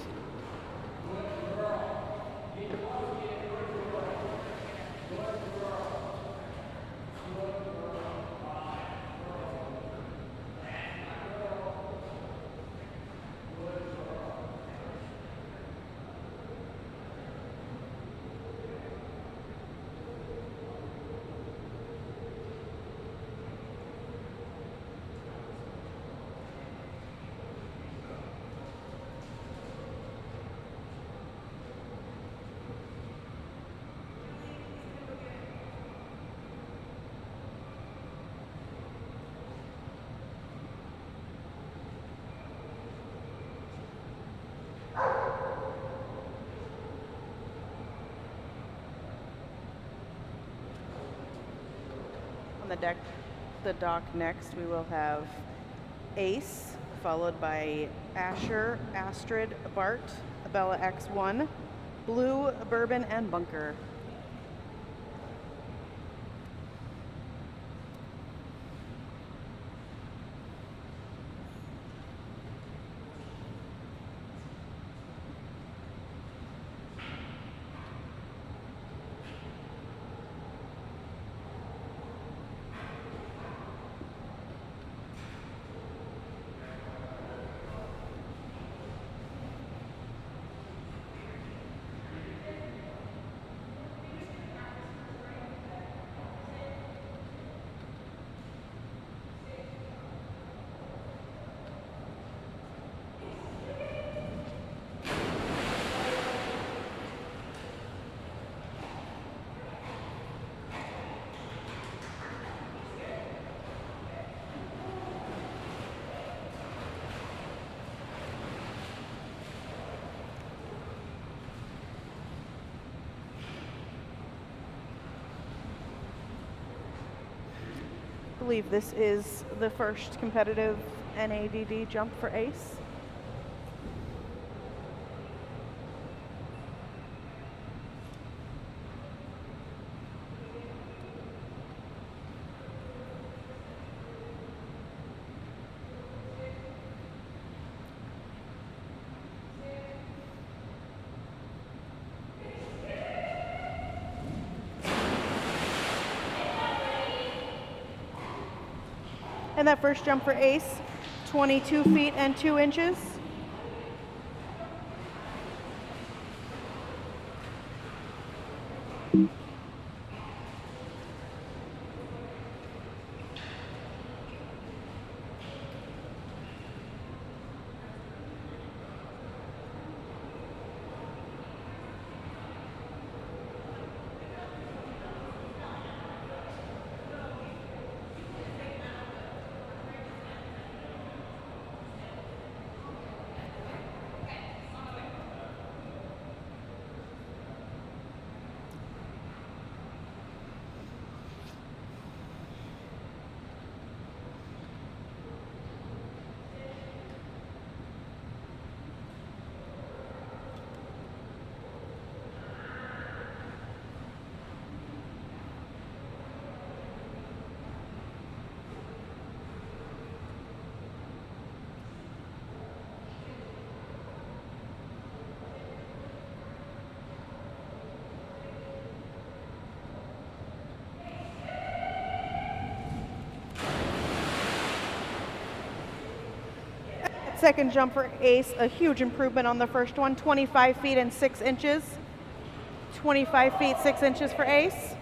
On the dock next, we will have Ace, followed by Asher, Astrid, Bart, Bella X1, Blue, Bourbon, and Bunker. I believe this is the first competitive NADD jump for Ace. And that first jump for Ace, 22 feet and 2 inches. that second jump for Ace, a huge improvement on the first one, 25 feet and 6 inches. 25 feet, 6 inches for Ace.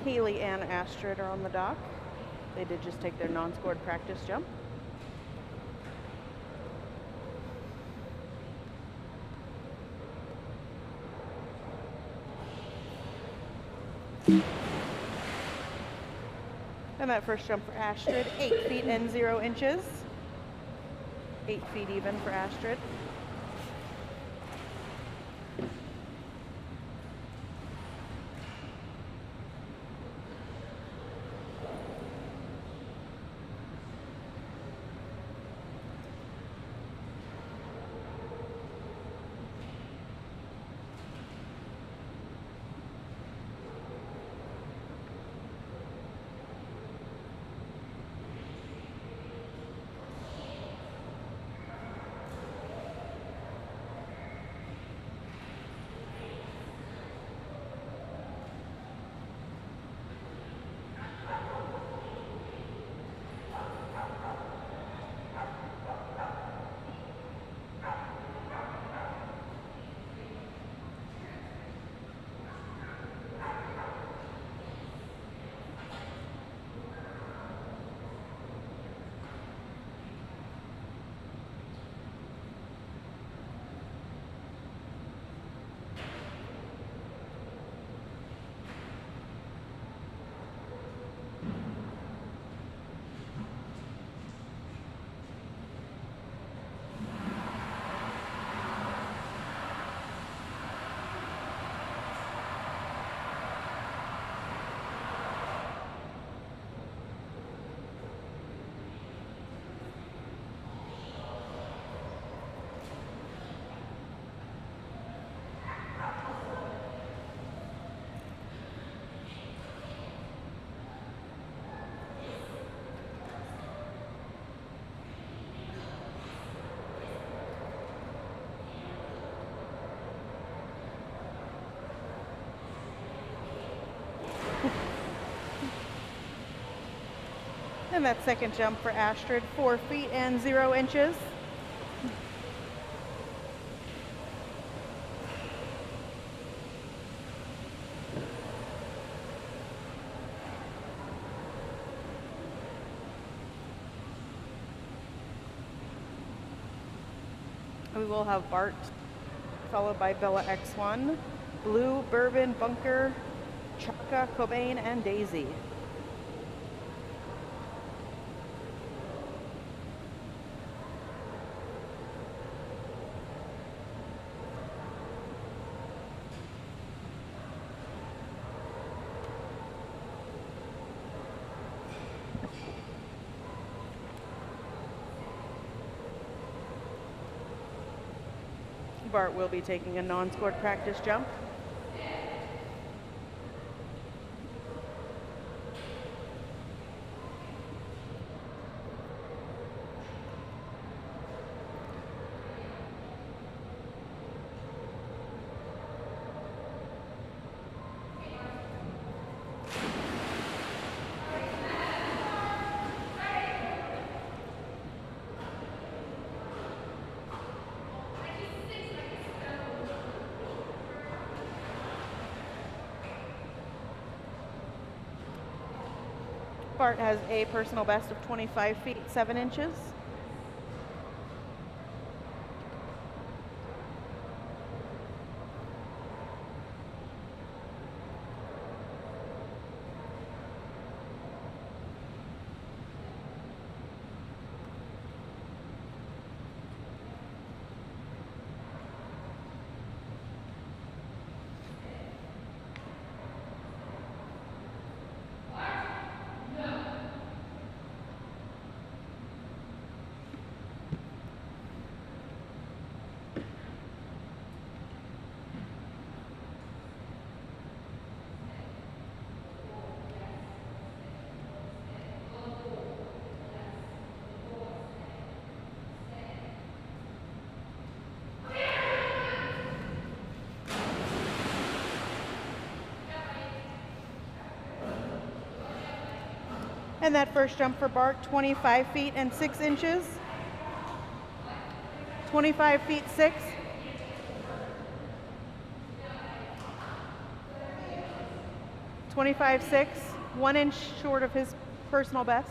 Haley and Astrid are on the dock. They did just take their non-scored practice jump. And that first jump for Astrid, 8 feet and 0 inches. 8 feet even for Astrid. And that second jump for Astrid, 4 feet and 0 inches. We will have Bart, followed by Bella X1, Blue, Bourbon, Bunker, Chaka, Cobain, and Daisy. Bart will be taking a non-scored practice jump. Bart has a personal best of 25 feet 7 inches. And that first jump for Bart, 25 feet and 6 inches. 25 feet 6. .25.6, 1 inch short of his personal best.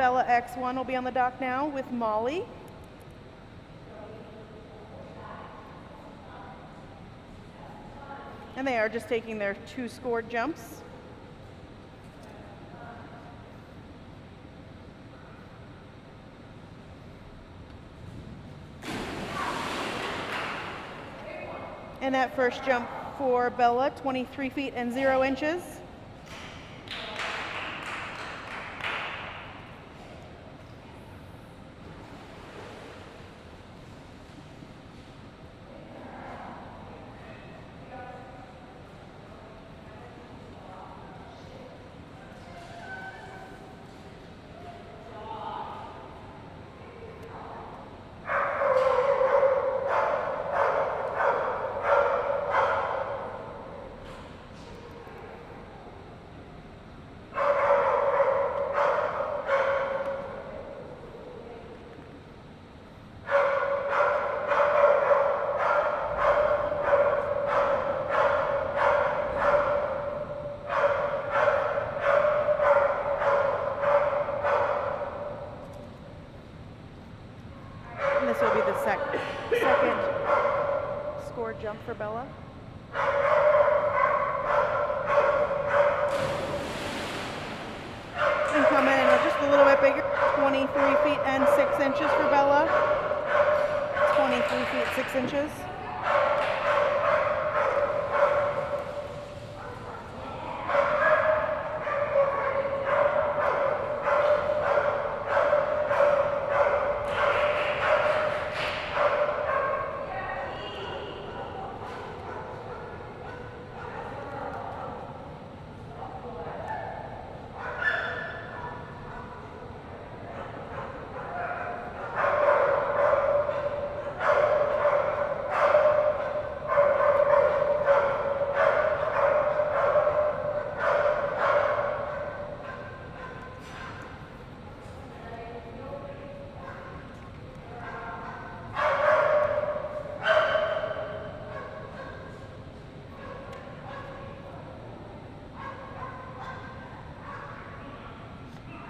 Bella X1 will be on the dock now with Molly. And they are just taking their 2 scored jumps. And that first jump for Bella, 23 feet and 0 inches. for Bella. And coming in just a little bit bigger, 23 feet and 6 inches for Bella. 23 feet, 6 inches.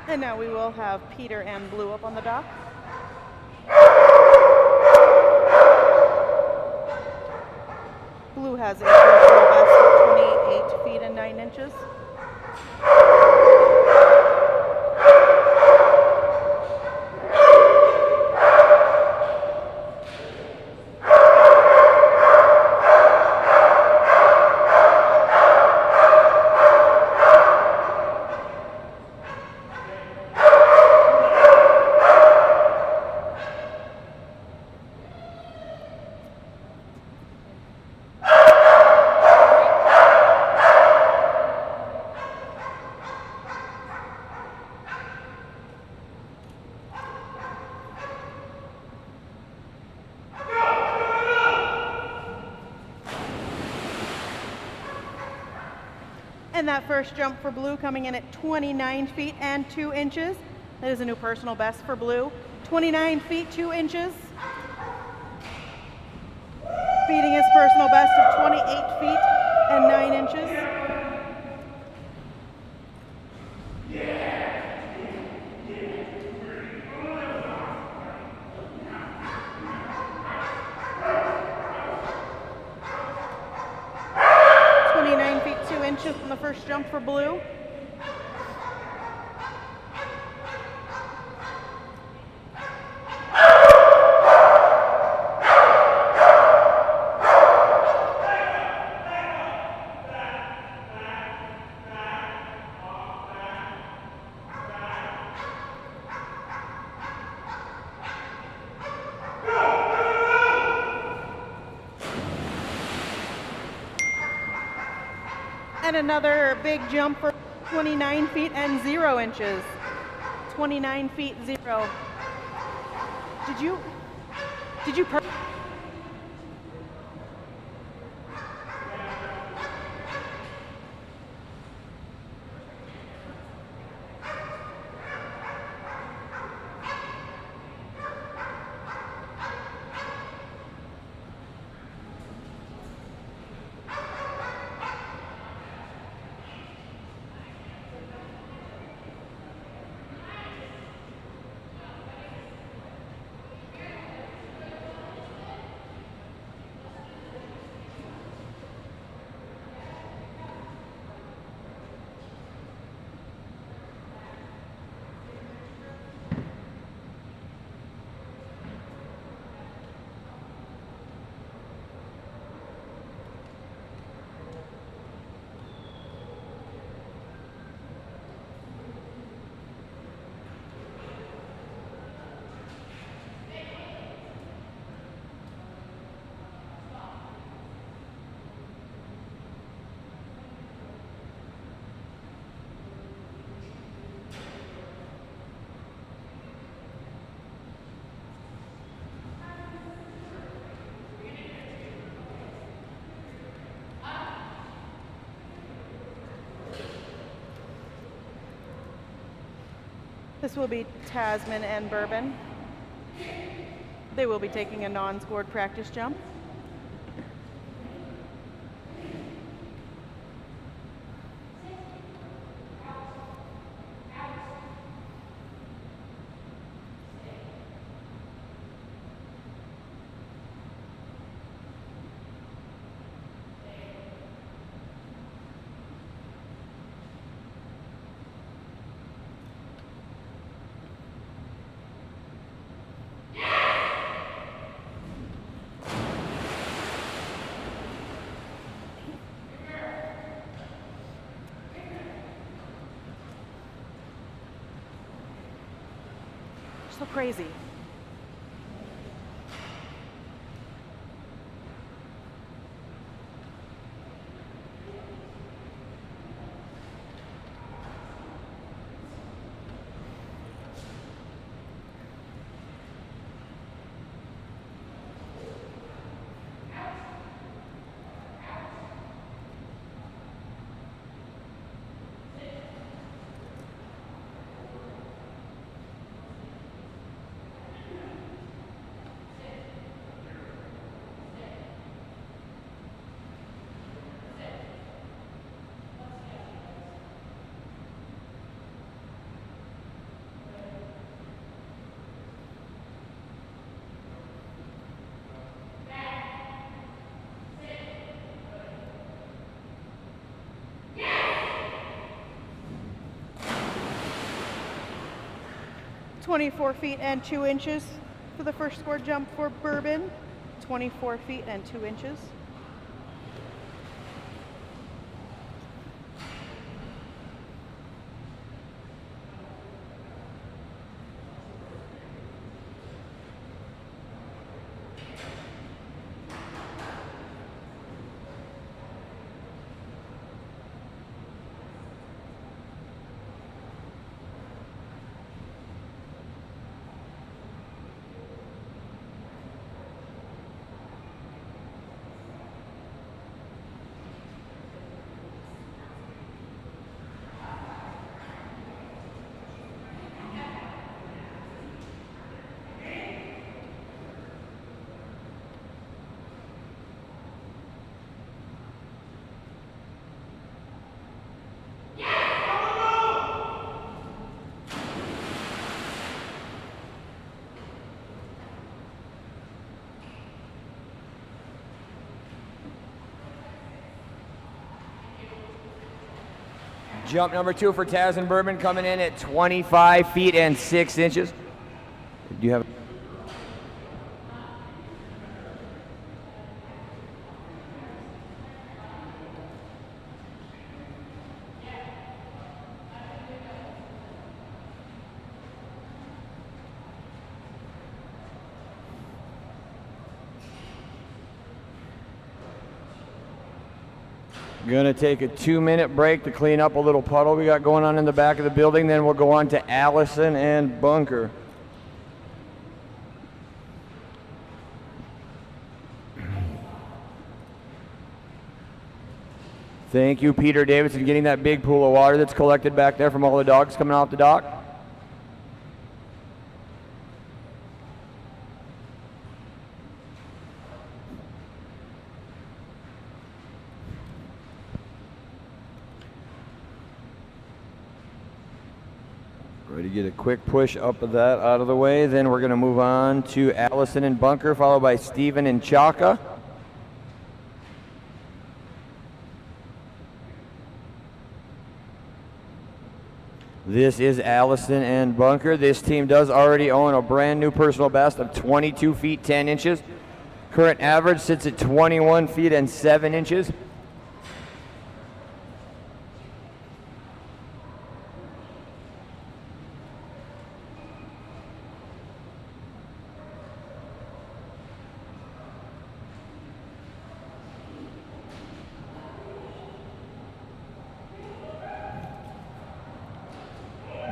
And now we will have Peter and Blue up on the dock. Blue has a personal best of 28 feet and 9 inches. And that first jump for Blue coming in at 29 feet and 2 inches. That is a new personal best for Blue. 29 feet, 2 inches. Beating his personal best of 28 feet and 9 inches. On the first jump for Blue. And another big jump for 29 feet and 0 inches. 29 feet 0. Did you This will be Tasman and Bourbon. They will be taking a non-scored practice jump. so crazy. .24 feet and 2 inches for the first score jump for Bourbon. 24 feet and 2 inches. Jump number 2 for Tasman and Bourbon coming in at 25 feet and 6 inches. Do you have? Gonna take a 2-minute break to clean up a little puddle we got going on in the back of the building. Then we'll go on to Allison and Bunker. Thank you, Peter Davidson, getting that big pool of water that's collected back there from all the dogs coming off the dock. Ready to get a quick push up of that out of the way. Then we're going to move on to Allison and Bunker, followed by Steven and Chaka. This is Allison and Bunker. This team does already own a brand new personal best of 22 feet 10 inches. Current average sits at 21 feet and 7 inches.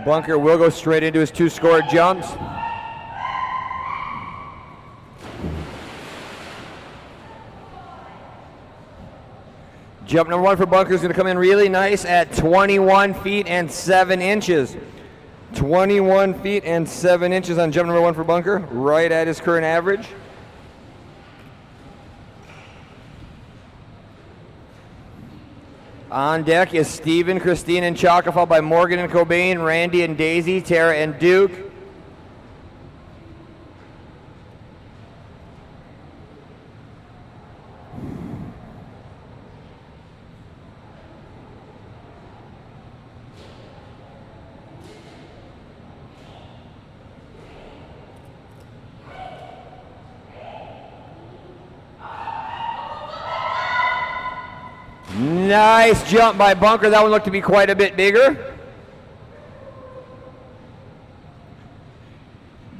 Bunker will go straight into his 2 scored jumps. Jump number 1 for Bunker is going to come in really nice at 21 feet and 7 inches. 21 feet and 7 inches on jump number 1 for Bunker, right at his current average. On deck is Steven, Christine, and Chaka, followed by Morgan and Cobain, Randy and Daisy, Tara and Duke. Nice jump by Bunker. That one looked to be quite a bit bigger.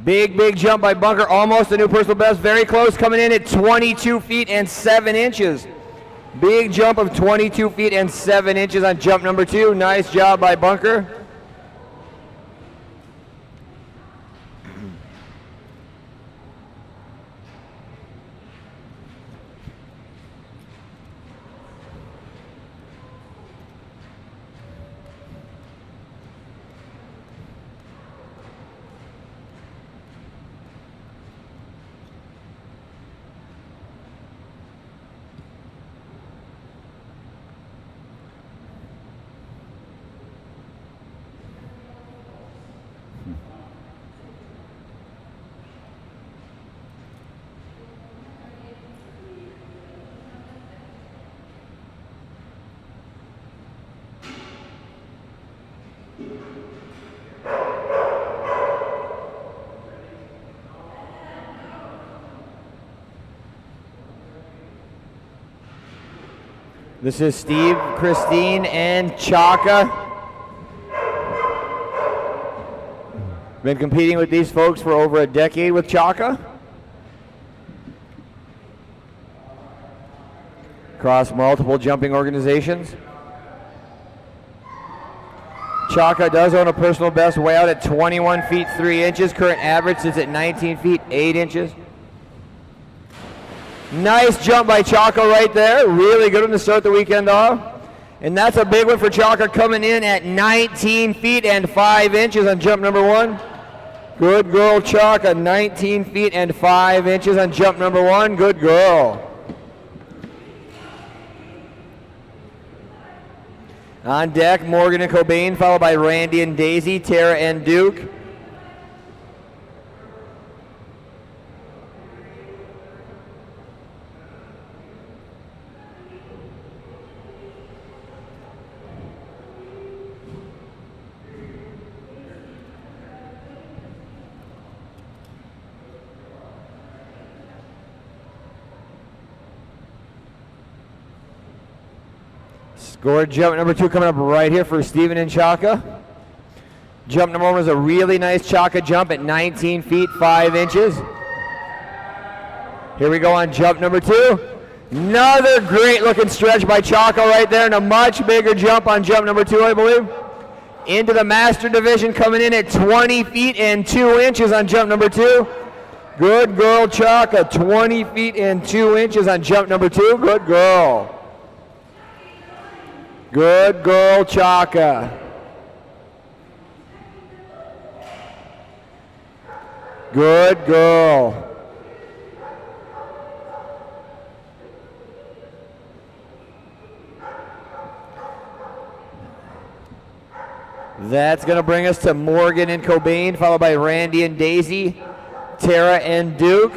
Big jump by Bunker, almost a new personal best, very close, coming in at 22 feet and 7 inches. Big jump of 22 feet and 7 inches on jump number 2. Nice job by Bunker. This is Steve, Christine, and Chaka. Been competing with these folks for over a decade with Chaka. Across multiple jumping organizations. Chaka does own a personal best way out at 21 feet 3 inches. Current average sits at 19 feet 8 inches. Nice jump by Chaka right there. Really good one to start the weekend off. And that's a big one for Chaka, coming in at 19 feet and 5 inches on jump number 1. Good girl, Chaka. 19 feet and 5 inches on jump number 1. Good girl. On deck, Morgan and Cobain, followed by Randy and Daisy, Tara and Duke. Scored jump number 2 coming up right here for Steven and Chaka. Jump number 1 was a really nice Chaka jump at 19 feet 5 inches. Here we go on jump number 2. Another great looking stretch by Chaka right there, and a much bigger jump on jump number 2, I believe. Into the master division, coming in at 20 feet and 2 inches on jump number 2. Good girl, Chaka. 20 feet and 2 inches on jump number 2. Good girl. Good girl, Chaka. Good girl. That's going to bring us to Morgan and Cobain, followed by Randy and Daisy, Tara and Duke.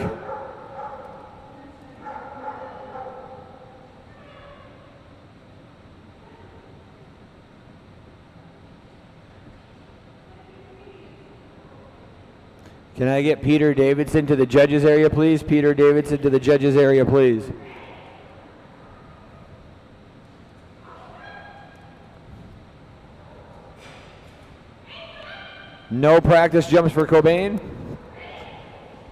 Can I get Peter Davidson to the judges area, please? Peter Davidson to the judges area, please. No practice jumps for Cobain.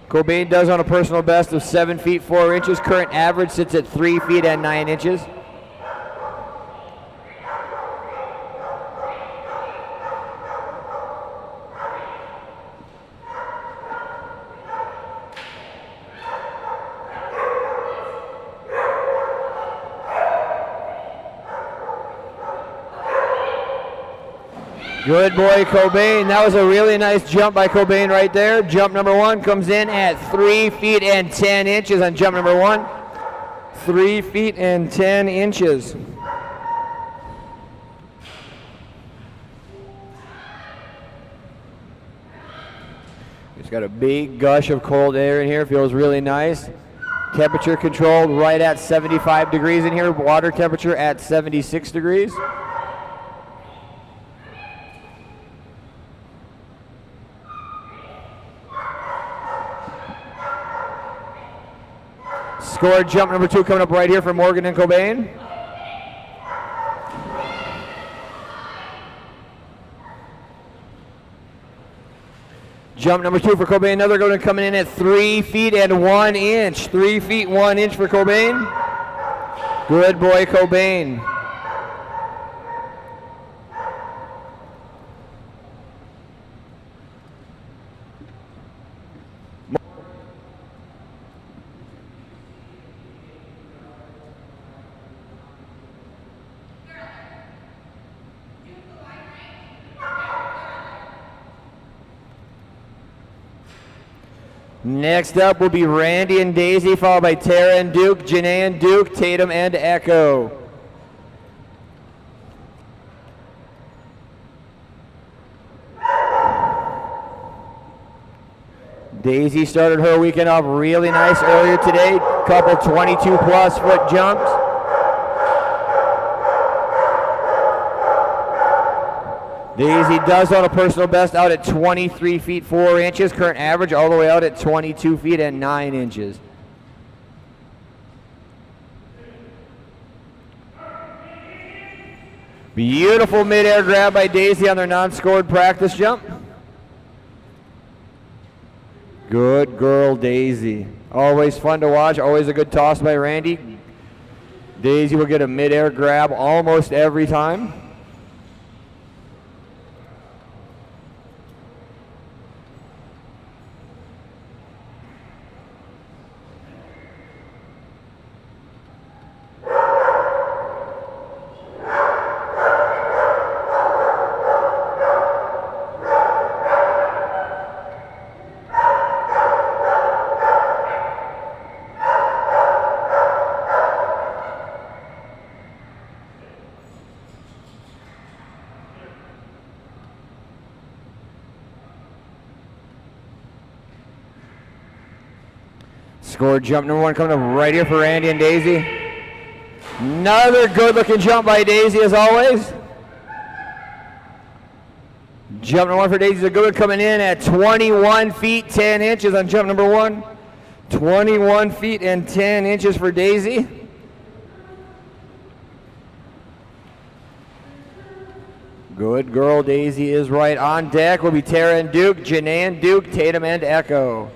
Cobain does on a personal best of 7 feet 4 inches. Current average sits at 3 feet and 9 inches. Good boy, Cobain. That was a really nice jump by Cobain right there. Jump number 1 comes in at 3 feet and 10 inches on jump number 1. 3 feet and 10 inches. It's got a big gush of cold air in here. Feels really nice. Temperature controlled right at 75 degrees in here. Water temperature at 76 degrees. Scored jump number 2 coming up right here for Morgan and Cobain. Jump number 2 for Cobain. Another good one coming in at 3 feet and 1 inch. 3 feet 1 inch for Cobain. Good boy, Cobain. Next up will be Randy and Daisy, followed by Tara and Duke, Janae and Duke, Tatum and Echo. Daisy started her weekend off really nice earlier today. Couple 22-plus foot jumps. Daisy does own a personal best out at 23 feet 4 inches. Current average all the way out at 22 feet and 9 inches. Beautiful midair grab by Daisy on their non-scored practice jump. Good girl, Daisy. Always fun to watch. Always a good toss by Randy. Daisy will get a midair grab almost every time. Scored jump number 1 coming up right here for Randy and Daisy. Another good looking jump by Daisy as always. Jump number 1 for Daisy is a good one coming in at 21 feet 10 inches on jump number 1. 21 feet and 10 inches for Daisy. Good girl, Daisy is right. On deck will be Tara and Duke, Janae and Duke, Tatum and Echo.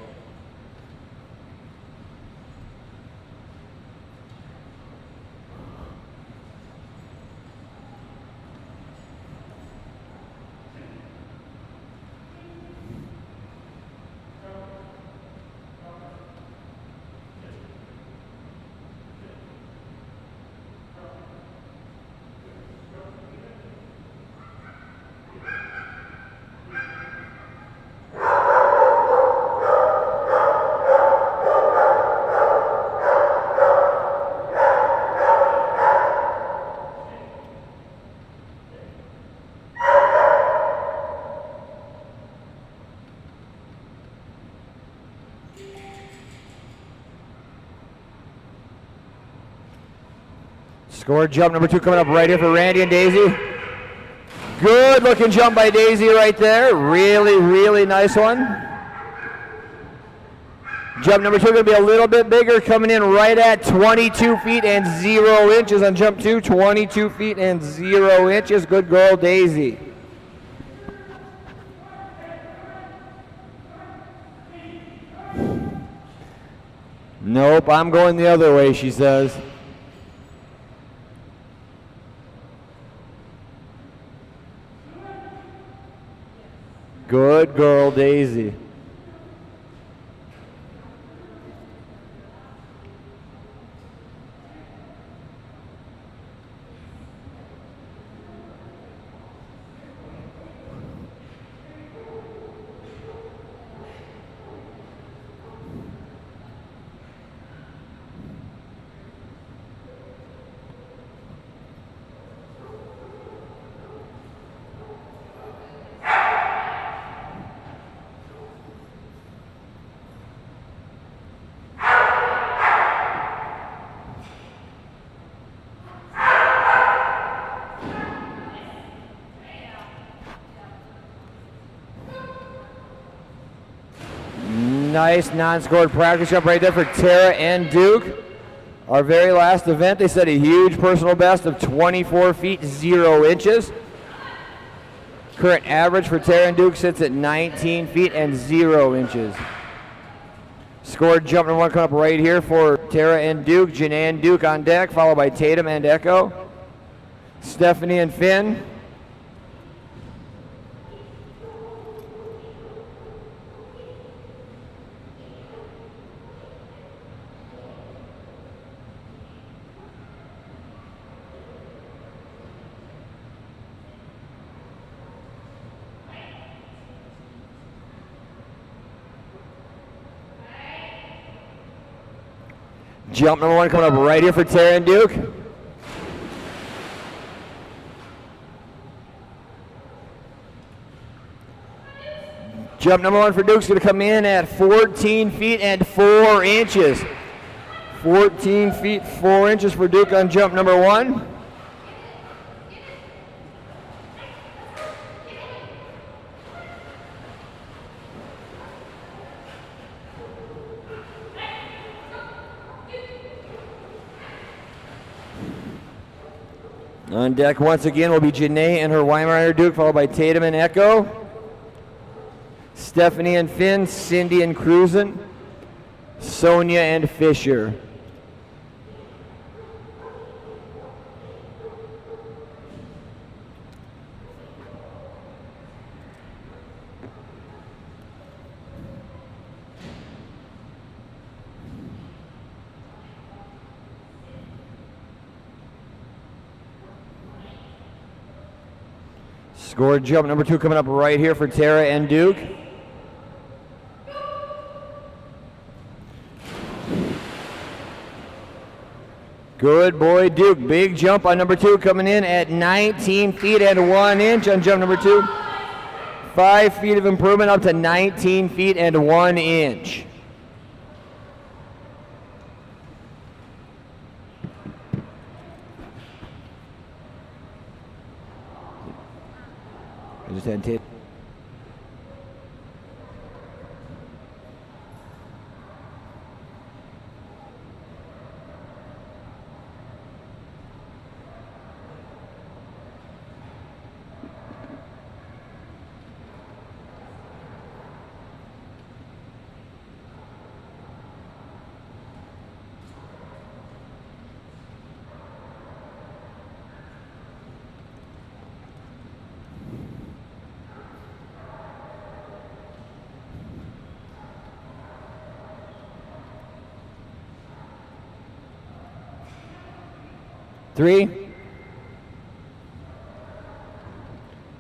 Scored jump number 2 coming up right here for Randy and Daisy. Good looking jump by Daisy right there. Really, really nice one. Jump number 2 going to be a little bit bigger, coming in right at 22 feet and 0 inches on jump 2. 22 feet and 0 inches. Good girl, Daisy. Nope, I'm going the other way, she says. Good girl, Daisy. Nice non-scored practice jump right there for Tara and Duke. Our very last event, they set a huge personal best of 24 feet 0 inches. Current average for Tara and Duke sits at 19 feet and 0 inches. Scored jump number 1 coming up right here for Tara and Duke. Janae and Duke on deck, followed by Tatum and Echo. Stephanie and Finn. Jump number 1 coming up right here for Tara and Duke. Jump number 1 for Duke's going to come in at 14 feet and 4 inches. 14 feet 4 inches for Duke on jump number 1. On deck once again will be Janae and her Weimaraner Duke, followed by Tatum and Echo. Stephanie and Finn, Cindy and Cruisin', Sonia and Fisher. Scored jump number 2 coming up right here for Tara and Duke. Good boy, Duke. Big jump on number 2 coming in at 19 feet and 1 inch on jump number 2. 5 feet of improvement up to 19 feet and 1 inch. I just had tape. Three.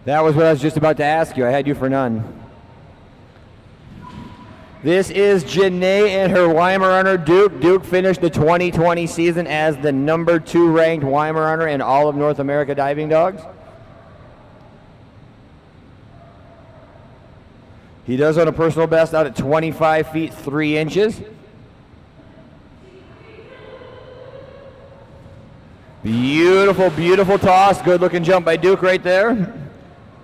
That was what I was just about to ask you. I had you for none. This is Janae and her Weimaraner Duke. Duke finished the 2020 season as the number 2 ranked Weimaraner in all of North America diving dogs. He does own a personal best out at 25 feet 3 inches. Beautiful, beautiful toss. Good looking jump by Duke right there.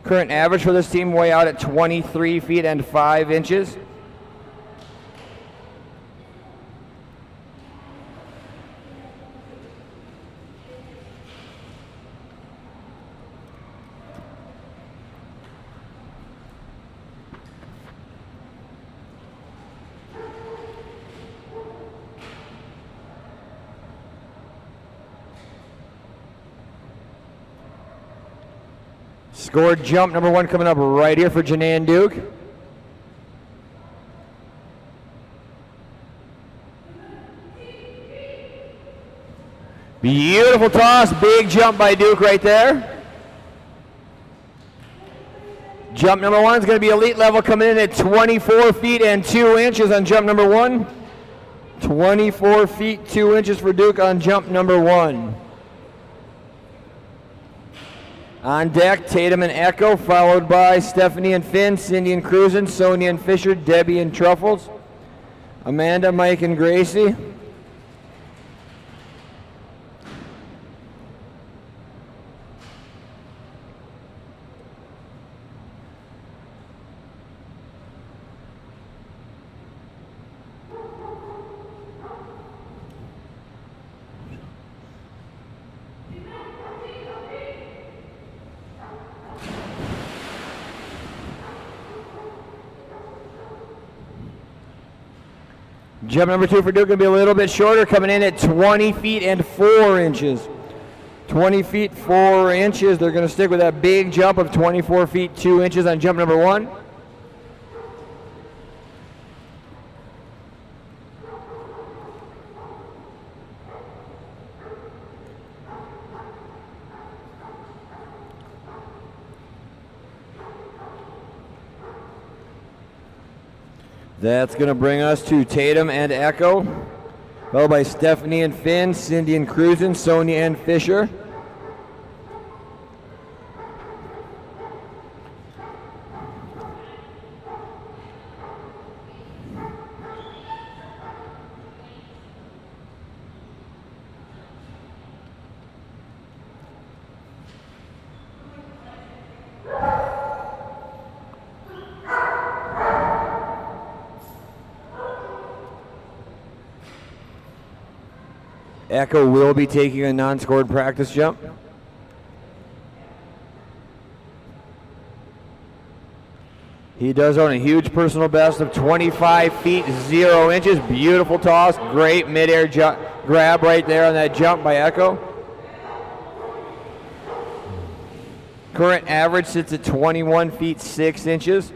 Current average for this team way out at 23 feet and 5 inches. Scored jump number 1 coming up right here for Janae and Duke. Beautiful toss, big jump by Duke right there. Jump number 1 is going to be elite level, coming in at 24 feet and 2 inches on jump number 1. 24 feet 2 inches for Duke on jump number 1. On deck, Tatum and Echo, followed by Stephanie and Finn, Cindy and Cruisin', Sonia and Fisher, Debbie and Truffles, Amanda, Mike, and Gracie. Jump number 2 for Duke going to be a little bit shorter, coming in at 20 feet and 4 inches. 20 feet 4 inches. They're going to stick with that big jump of 24 feet 2 inches on jump number 1. That's going to bring us to Tatum and Echo, followed by Stephanie and Finn, Cindy and Cruisin', Sonia and Fisher. Echo will be taking a non-scored practice jump. He does own a huge personal best of 25 feet 0 inches. Beautiful toss, great midair grab right there on that jump by Echo. Current average sits at 21 feet 6 inches.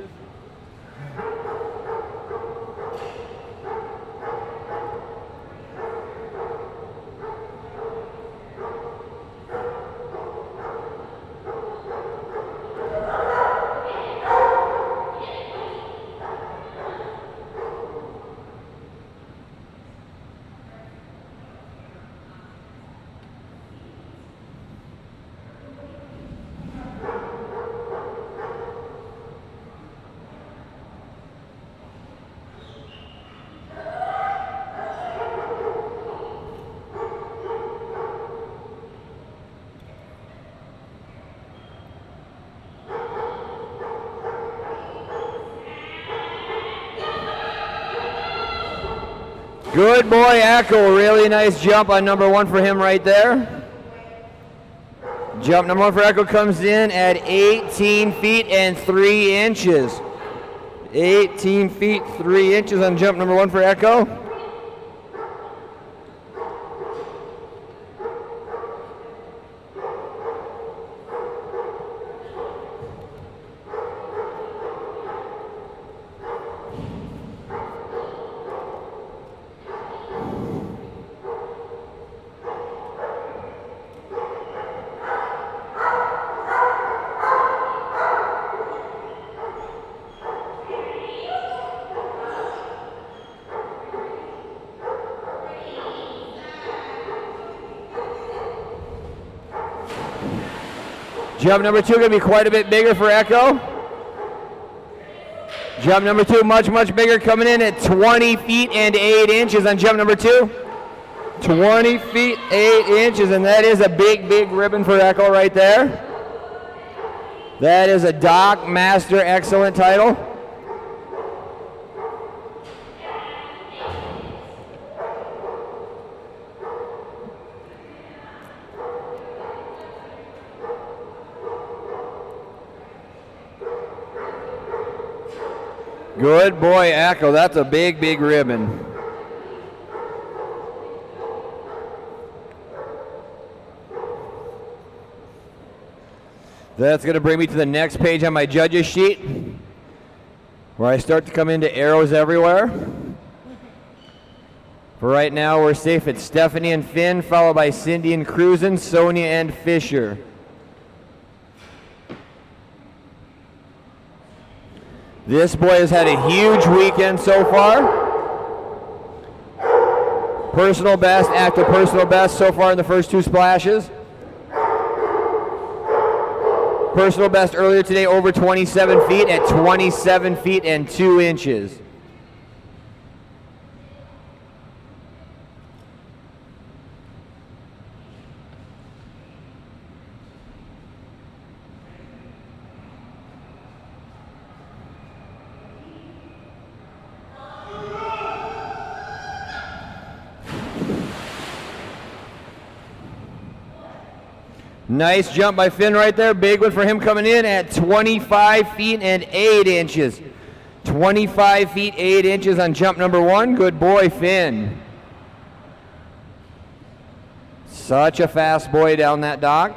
Good boy, Echo. Really nice jump on number 1 for him right there. Jump number 1 for Echo comes in at 18 feet and 3 inches. 18 feet 3 inches on jump number 1 for Echo. Jump number 2 going to be quite a bit bigger for Echo. Jump number 2 much, much bigger, coming in at 20 feet and 8 inches on jump number 2. 20 feet 8 inches, and that is a big, big ribbon for Echo right there. That is a Doc Master Excellent title. Good boy, Echo. That's a big, big ribbon. That's going to bring me to the next page on my judges sheet, where I start to come into arrows everywhere. For right now, we're safe at Stephanie and Finn, followed by Cindy and Cruisin', Sonia and Fisher. This boy has had a huge weekend so far. Personal best after personal best so far in the first 2 splashes. Personal best earlier today over 27 feet at 27 feet and 2 inches. Nice jump by Finn right there. Big one for him coming in at 25 feet and 8 inches. 25 feet 8 inches on jump number 1. Good boy, Finn. Such a fast boy down that dock.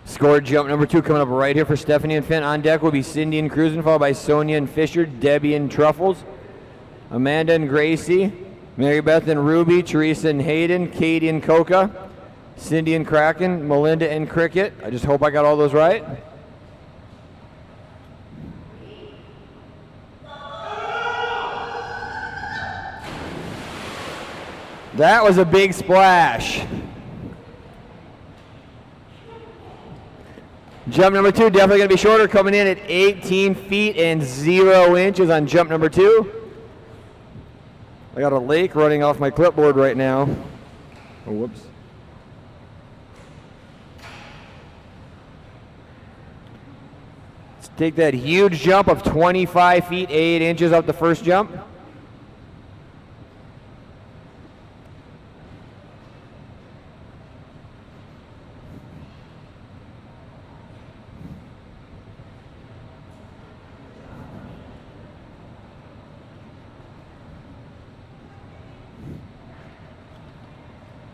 Scored jump number 2 coming up right here for Stephanie and Finn. On deck will be Cindy and Cruisin', followed by Sonia and Fisher, Debbie and Truffles, Amanda and Gracie, Mary Beth and Ruby, Theresa and Hayden, Katie and Coca, Cindy and Kraken, Melinda and Cricket. I just hope I got all those right. That was a big splash. Jump number 2, definitely going to be shorter, coming in at 18 feet and 0 inches on jump number 2. I got a lake running off my clipboard right now. Oh, whoops. Let's take that huge jump of 25 feet 8 inches up the first jump.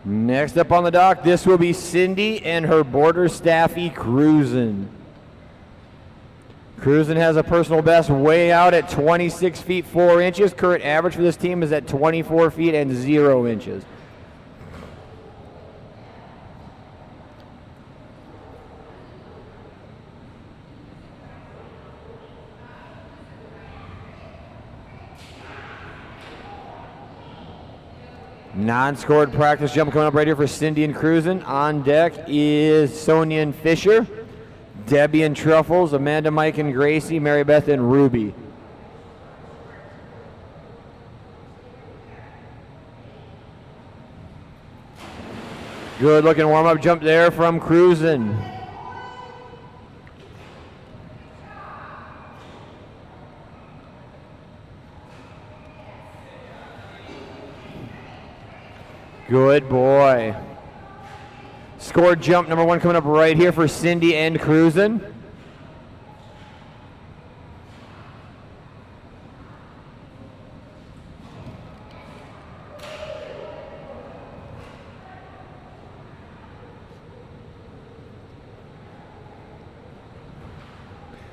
Next up on the dock, this will be Cindy and her border staffy Cruisin'. Cruisin' has a personal best way out at 26 feet 4 inches. Current average for this team is at 24 feet and 0 inches. Non-scored practice jump coming up right here for Cindy and Cruisin'. On deck is Sonia and Fisher, Debbie and Truffles, Amanda, Mike and Gracie, Mary Beth and Ruby. Good looking warm-up jump there from Cruisin'. Good boy. Scored jump number 1 coming up right here for Cindy and Cruisin'.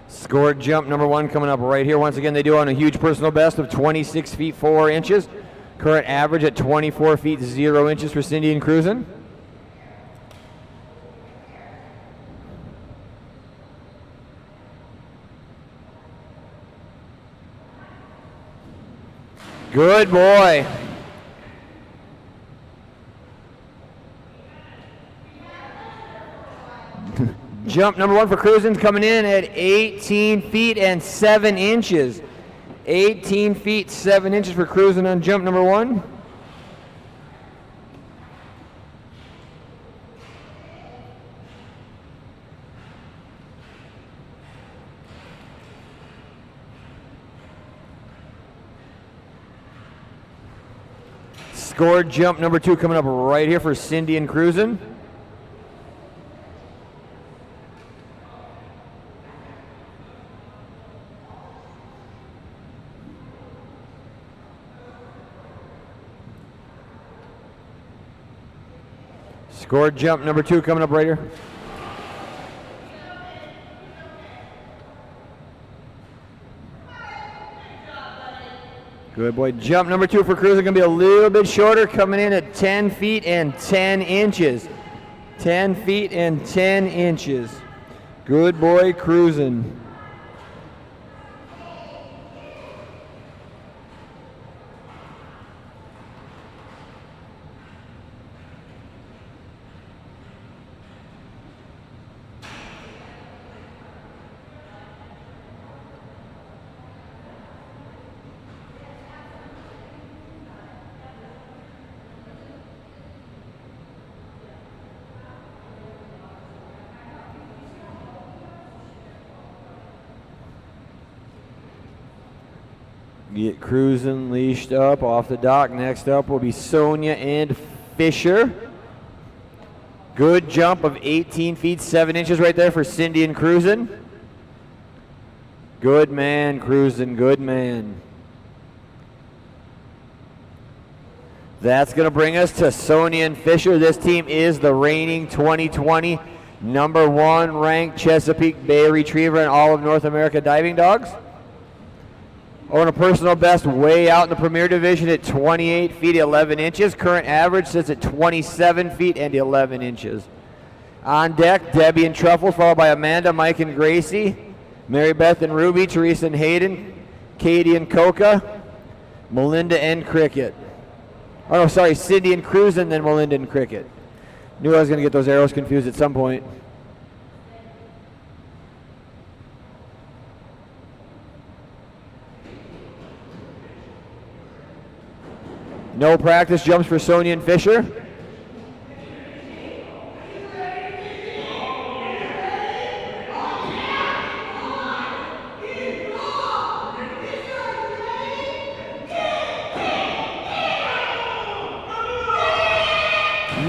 Scored jump number 1 coming up right here. Once again, they do on a huge personal best of 26 feet 4 inches. Current average at 24 feet 0 inches for Cindy and Cruisin'. Good boy. Jump number 1 for Cruisin' coming in at 18 feet and 7 inches. 18 feet 7 inches for Cruisin' on jump number 1. Scored jump number 2 coming up right here for Cindy and Cruisin'. Scored jump number 2 coming up right here. Good boy. Jump number 2 for Cruisin' going to be a little bit shorter, coming in at 10 feet and 10 inches. 10 feet and 10 inches. Good boy, Cruisin'. Get cruising, leashed up, off the dock. Next up will be Sonia and Fisher. Good jump of 18 feet 7 inches right there for Cindy and Cruisin'. Good man, Cruisin', good man. That's going to bring us to Sonia and Fisher. This team is the reigning 2020 #1 ranked Chesapeake Bay Retriever in all of North America diving dogs. On a personal best way out in the Premier Division at 28 feet 11 inches. Current average sits at 27 feet and 11 inches. On deck, Debbie and Truffles, followed by Amanda, Mike, and Gracie. Mary Beth and Ruby, Theresa and Hayden, Katie and Coca, Melinda and Cricket. Oh no, sorry, Cindy and Cruz, and then Melinda and Cricket. Knew I was going to get those arrows confused at some point. No practice jumps for Sonia and Fisher.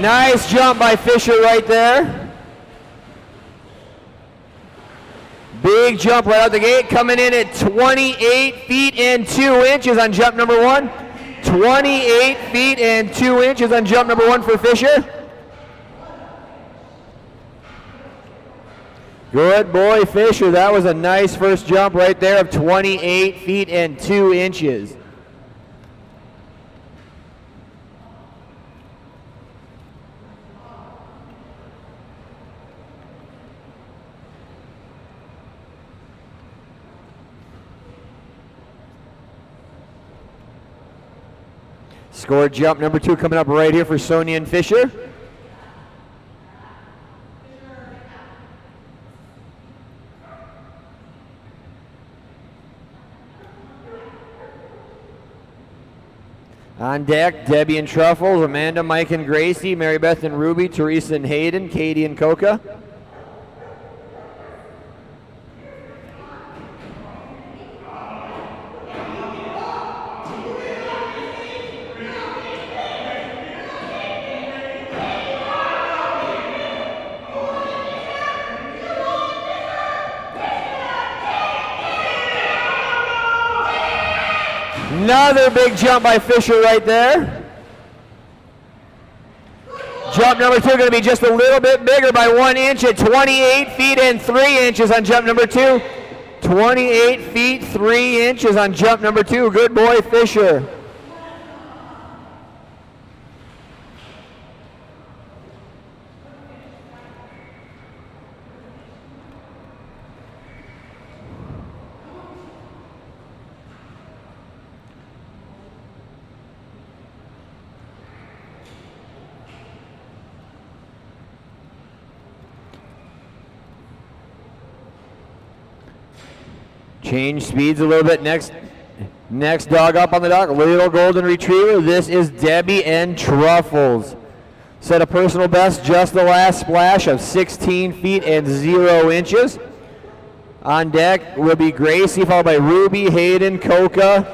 Nice jump by Fisher right there. Big jump right out the gate, coming in at 28 feet and 2 inches on jump number 1. 28 feet and 2 inches on jump number 1 for Fisher. Good boy, Fisher. That was a nice first jump right there of 28 feet and 2 inches. Scored jump number 2 coming up right here for Sonia and Fisher. On deck, Debbie and Truffles, Amanda, Mike, and Gracie, Mary Beth and Ruby, Theresa and Hayden, Katie and Coca. Another big jump by Fisher right there. Jump number 2 going to be just a little bit bigger by 1 inch at 28 feet and 3 inches on jump number 2. 28 feet 3 inches on jump number 2. Good boy, Fisher. Change speeds a little bit. Next dog up on the dock, little golden retriever. This is Debbie and Truffles. Set a personal best just the last splash of 16 feet and 0 inches. On deck will be Gracie, followed by Ruby, Hayden, Coca,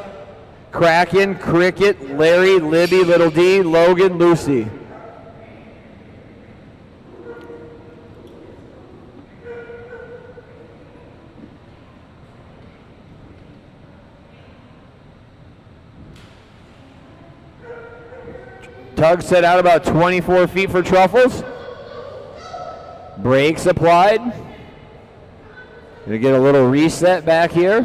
Kraken, Cricket, Larry, Libby, Little D, Logan, Lucy. Tug set out about 24 feet for Truffles. Brakes applied. Gonna get a little reset back here.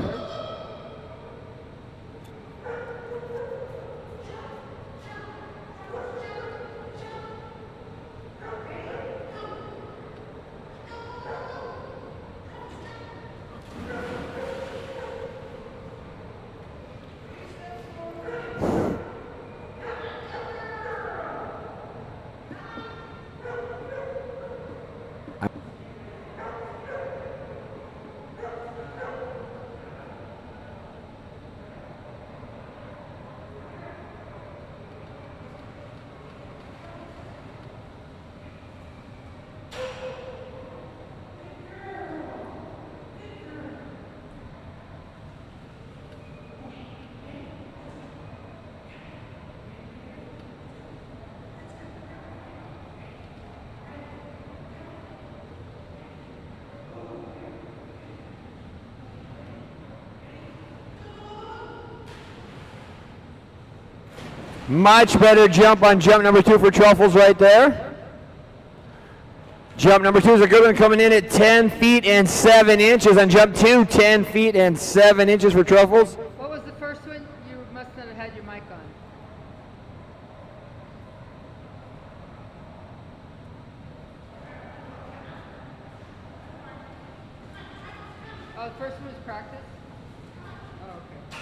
Much better jump on jump number 2 for Truffles right there. Jump number 2 is a good one, coming in at 10 feet and 7 inches on jump 2. 10 feet and 7 inches for Truffles. What was the first one? You must not have had your mic on. Oh, the first one was practice? Oh, okay.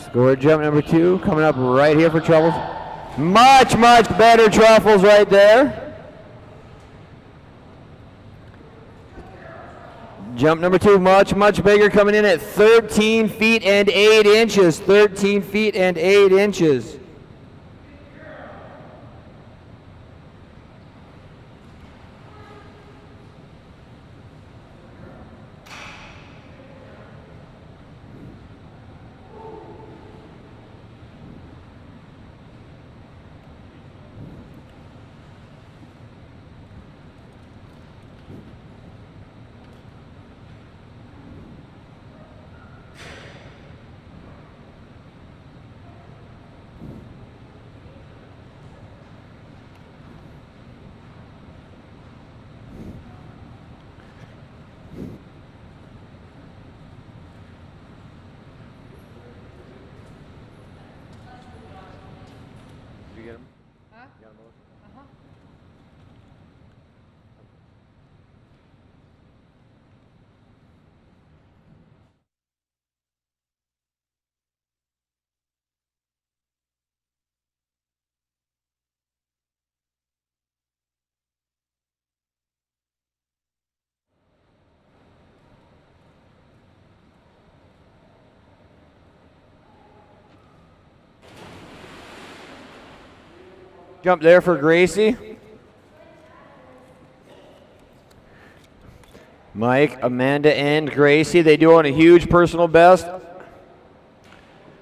Score jump number 2 coming up right here for Truffles. Much better Truffles right there. Jump number 2, much bigger, coming in at 13 feet and 8 inches. 13 feet and 8 inches. Jump there for Gracie. Mike, Amanda, and Gracie. They do own a huge personal best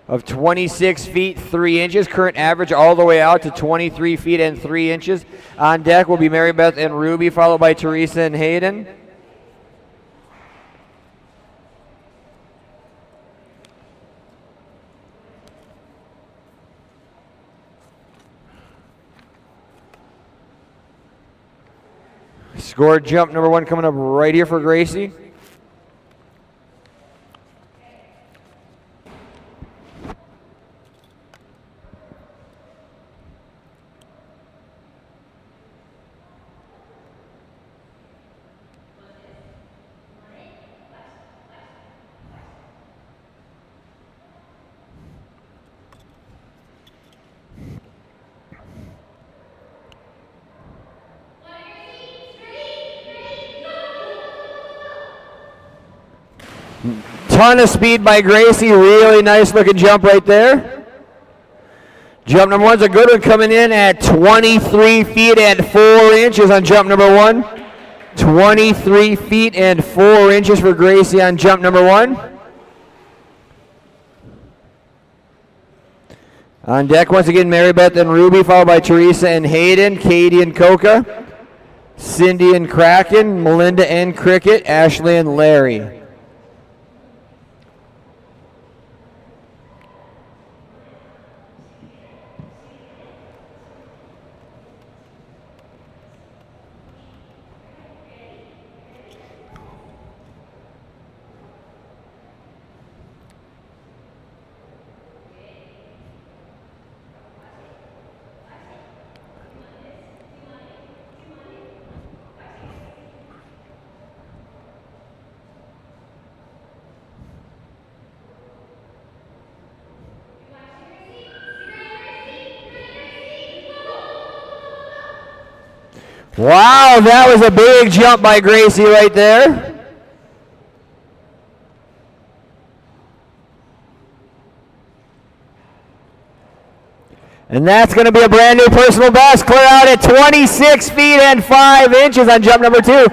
of 26 feet 3 inches. Current average all the way out to 23 feet and 3 inches. On deck will be Mary Beth and Ruby, followed by Theresa and Hayden. Score jump number 1 coming up right here for Gracie. Ton of speed by Gracie. Really nice looking jump right there. Jump number 1's a good one, coming in at 23 feet and 4 inches on jump number 1. 23 feet and 4 inches for Gracie on jump number 1. On deck once again, Mary Beth and Ruby, followed by Theresa and Hayden, Katie and Coca, Cindy and Kraken, Melinda and Cricket, Ashley and Larry. Wow, that was a big jump by Gracie right there. And that's going to be a brand new personal best. Clear out at 26 feet and 5 inches on jump number 2.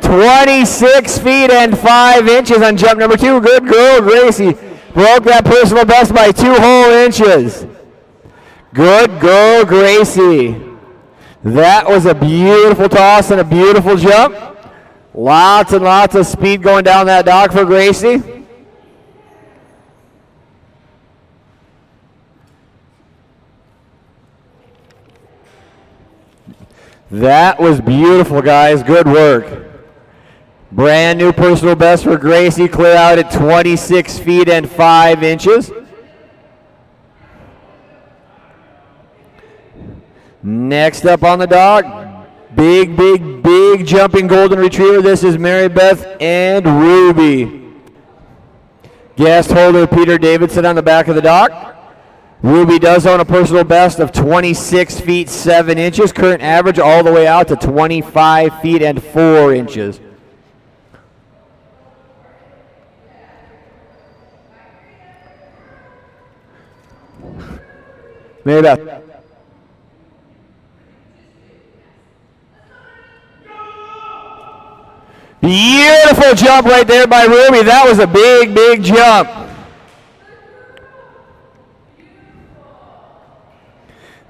26 feet and 5 inches on jump number 2. Good girl, Gracie. Broke that personal best by 2 whole inches. Good girl, Gracie. That was a beautiful toss and a beautiful jump. Lots and lots of speed going down that dock for Gracie. That was beautiful, guys. Good work. Brand new personal best for Gracie, clear out at 26 feet and 5 inches. Next up on the dock, big jumping golden retriever. This is Mary Beth and Ruby. Guest holder Peter Davidson on the back of the dock. Ruby does own a personal best of 26 feet 7 inches. Current average all the way out to 25 feet and 4 inches. Mary Beth. Beautiful jump right there by Ruby. That was a big jump.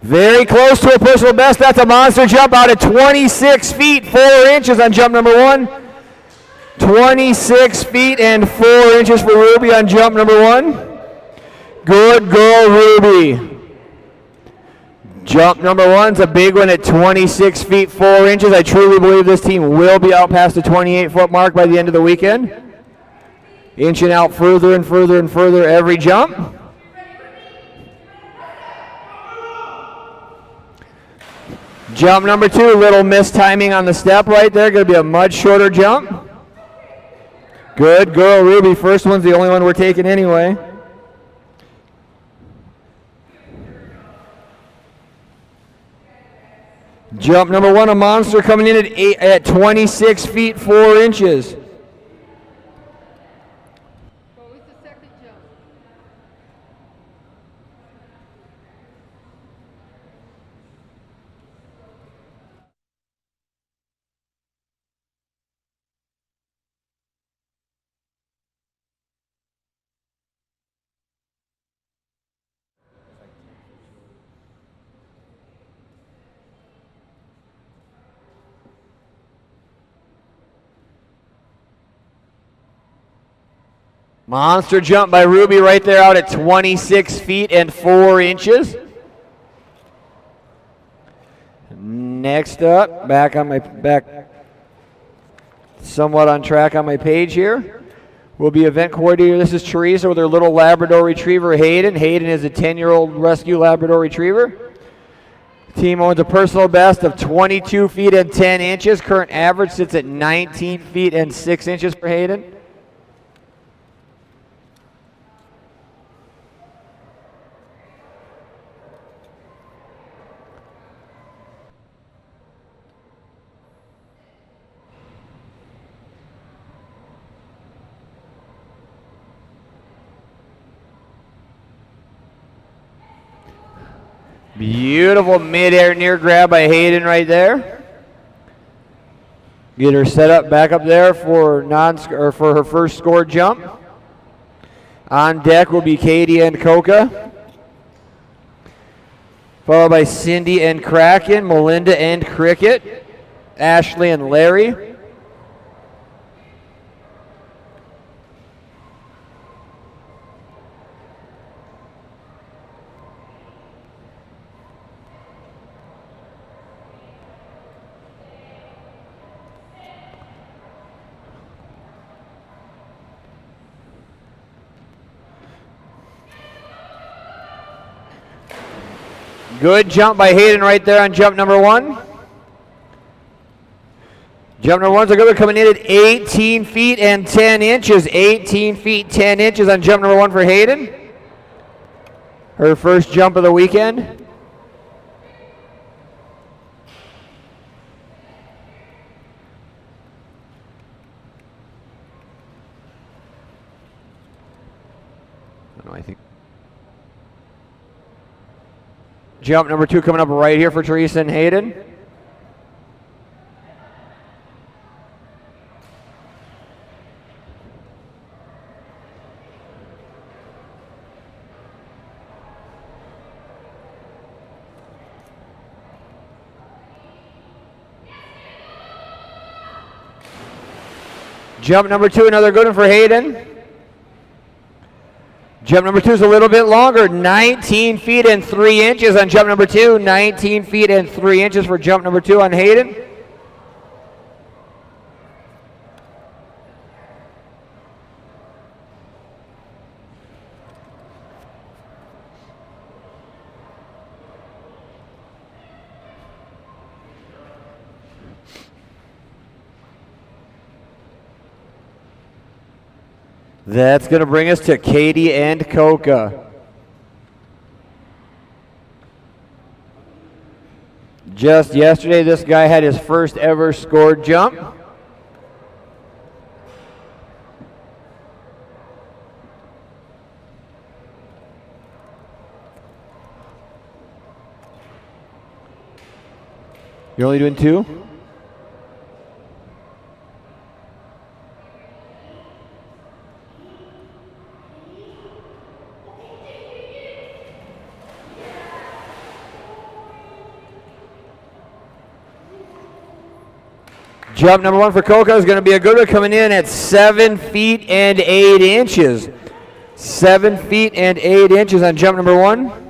Very close to a personal best. That's a monster jump out at 26 feet 4 inches on jump number 1. 26 feet and 4 inches for Ruby on jump number 1. Good girl, Ruby. Jump number 1's a big one at 26 feet 4 inches. I truly believe this team will be out past the 28-foot mark by the end of the weekend. Inching out further and further and further every jump. Jump number 2, little mistiming on the step right there. Going to be a much shorter jump. Good girl, Ruby. First one's the only one we're taking anyway. Jump number 1, a monster coming in at 26 feet 4 inches. What was the second jump? Monster jump by Ruby right there out at 26 feet and 4 inches. Next up, somewhat on track on my page here, will be event coordinator. This is Theresa with her little Labrador Retriever, Hayden. Hayden is a 10-year-old rescue Labrador Retriever. Team owns a personal best of 22 feet and 10 inches. Current average sits at 19 feet and 6 inches for Hayden. Beautiful mid-air near grab by Hayden right there. Get her set up back up there for her first scored jump. On deck will be Katie and Coca, followed by Cindy and Kraken, Melinda and Cricket, Ashley and Larry. Good jump by Hayden right there on jump number 1. Jump number 1's a good one coming in at 18 feet and 10 inches. 18 feet 10 inches on jump number 1 for Hayden. Her first jump of the weekend. I think jump number 2 coming up right here for Theresa and Hayden. Jump number 2, another good one for Hayden. Jump number 2 is a little bit longer, 19 feet and 3 inches on jump number 2. 19 feet and 3 inches for jump number 2 on Hayden. That's going to bring us to Katie and Coca. Just yesterday, this guy had his first ever scored jump. You're only doing 2? Jump number 1 for Coca is going to be a good one, coming in at 7 feet and 8 inches. 7 feet and 8 inches on jump number 1.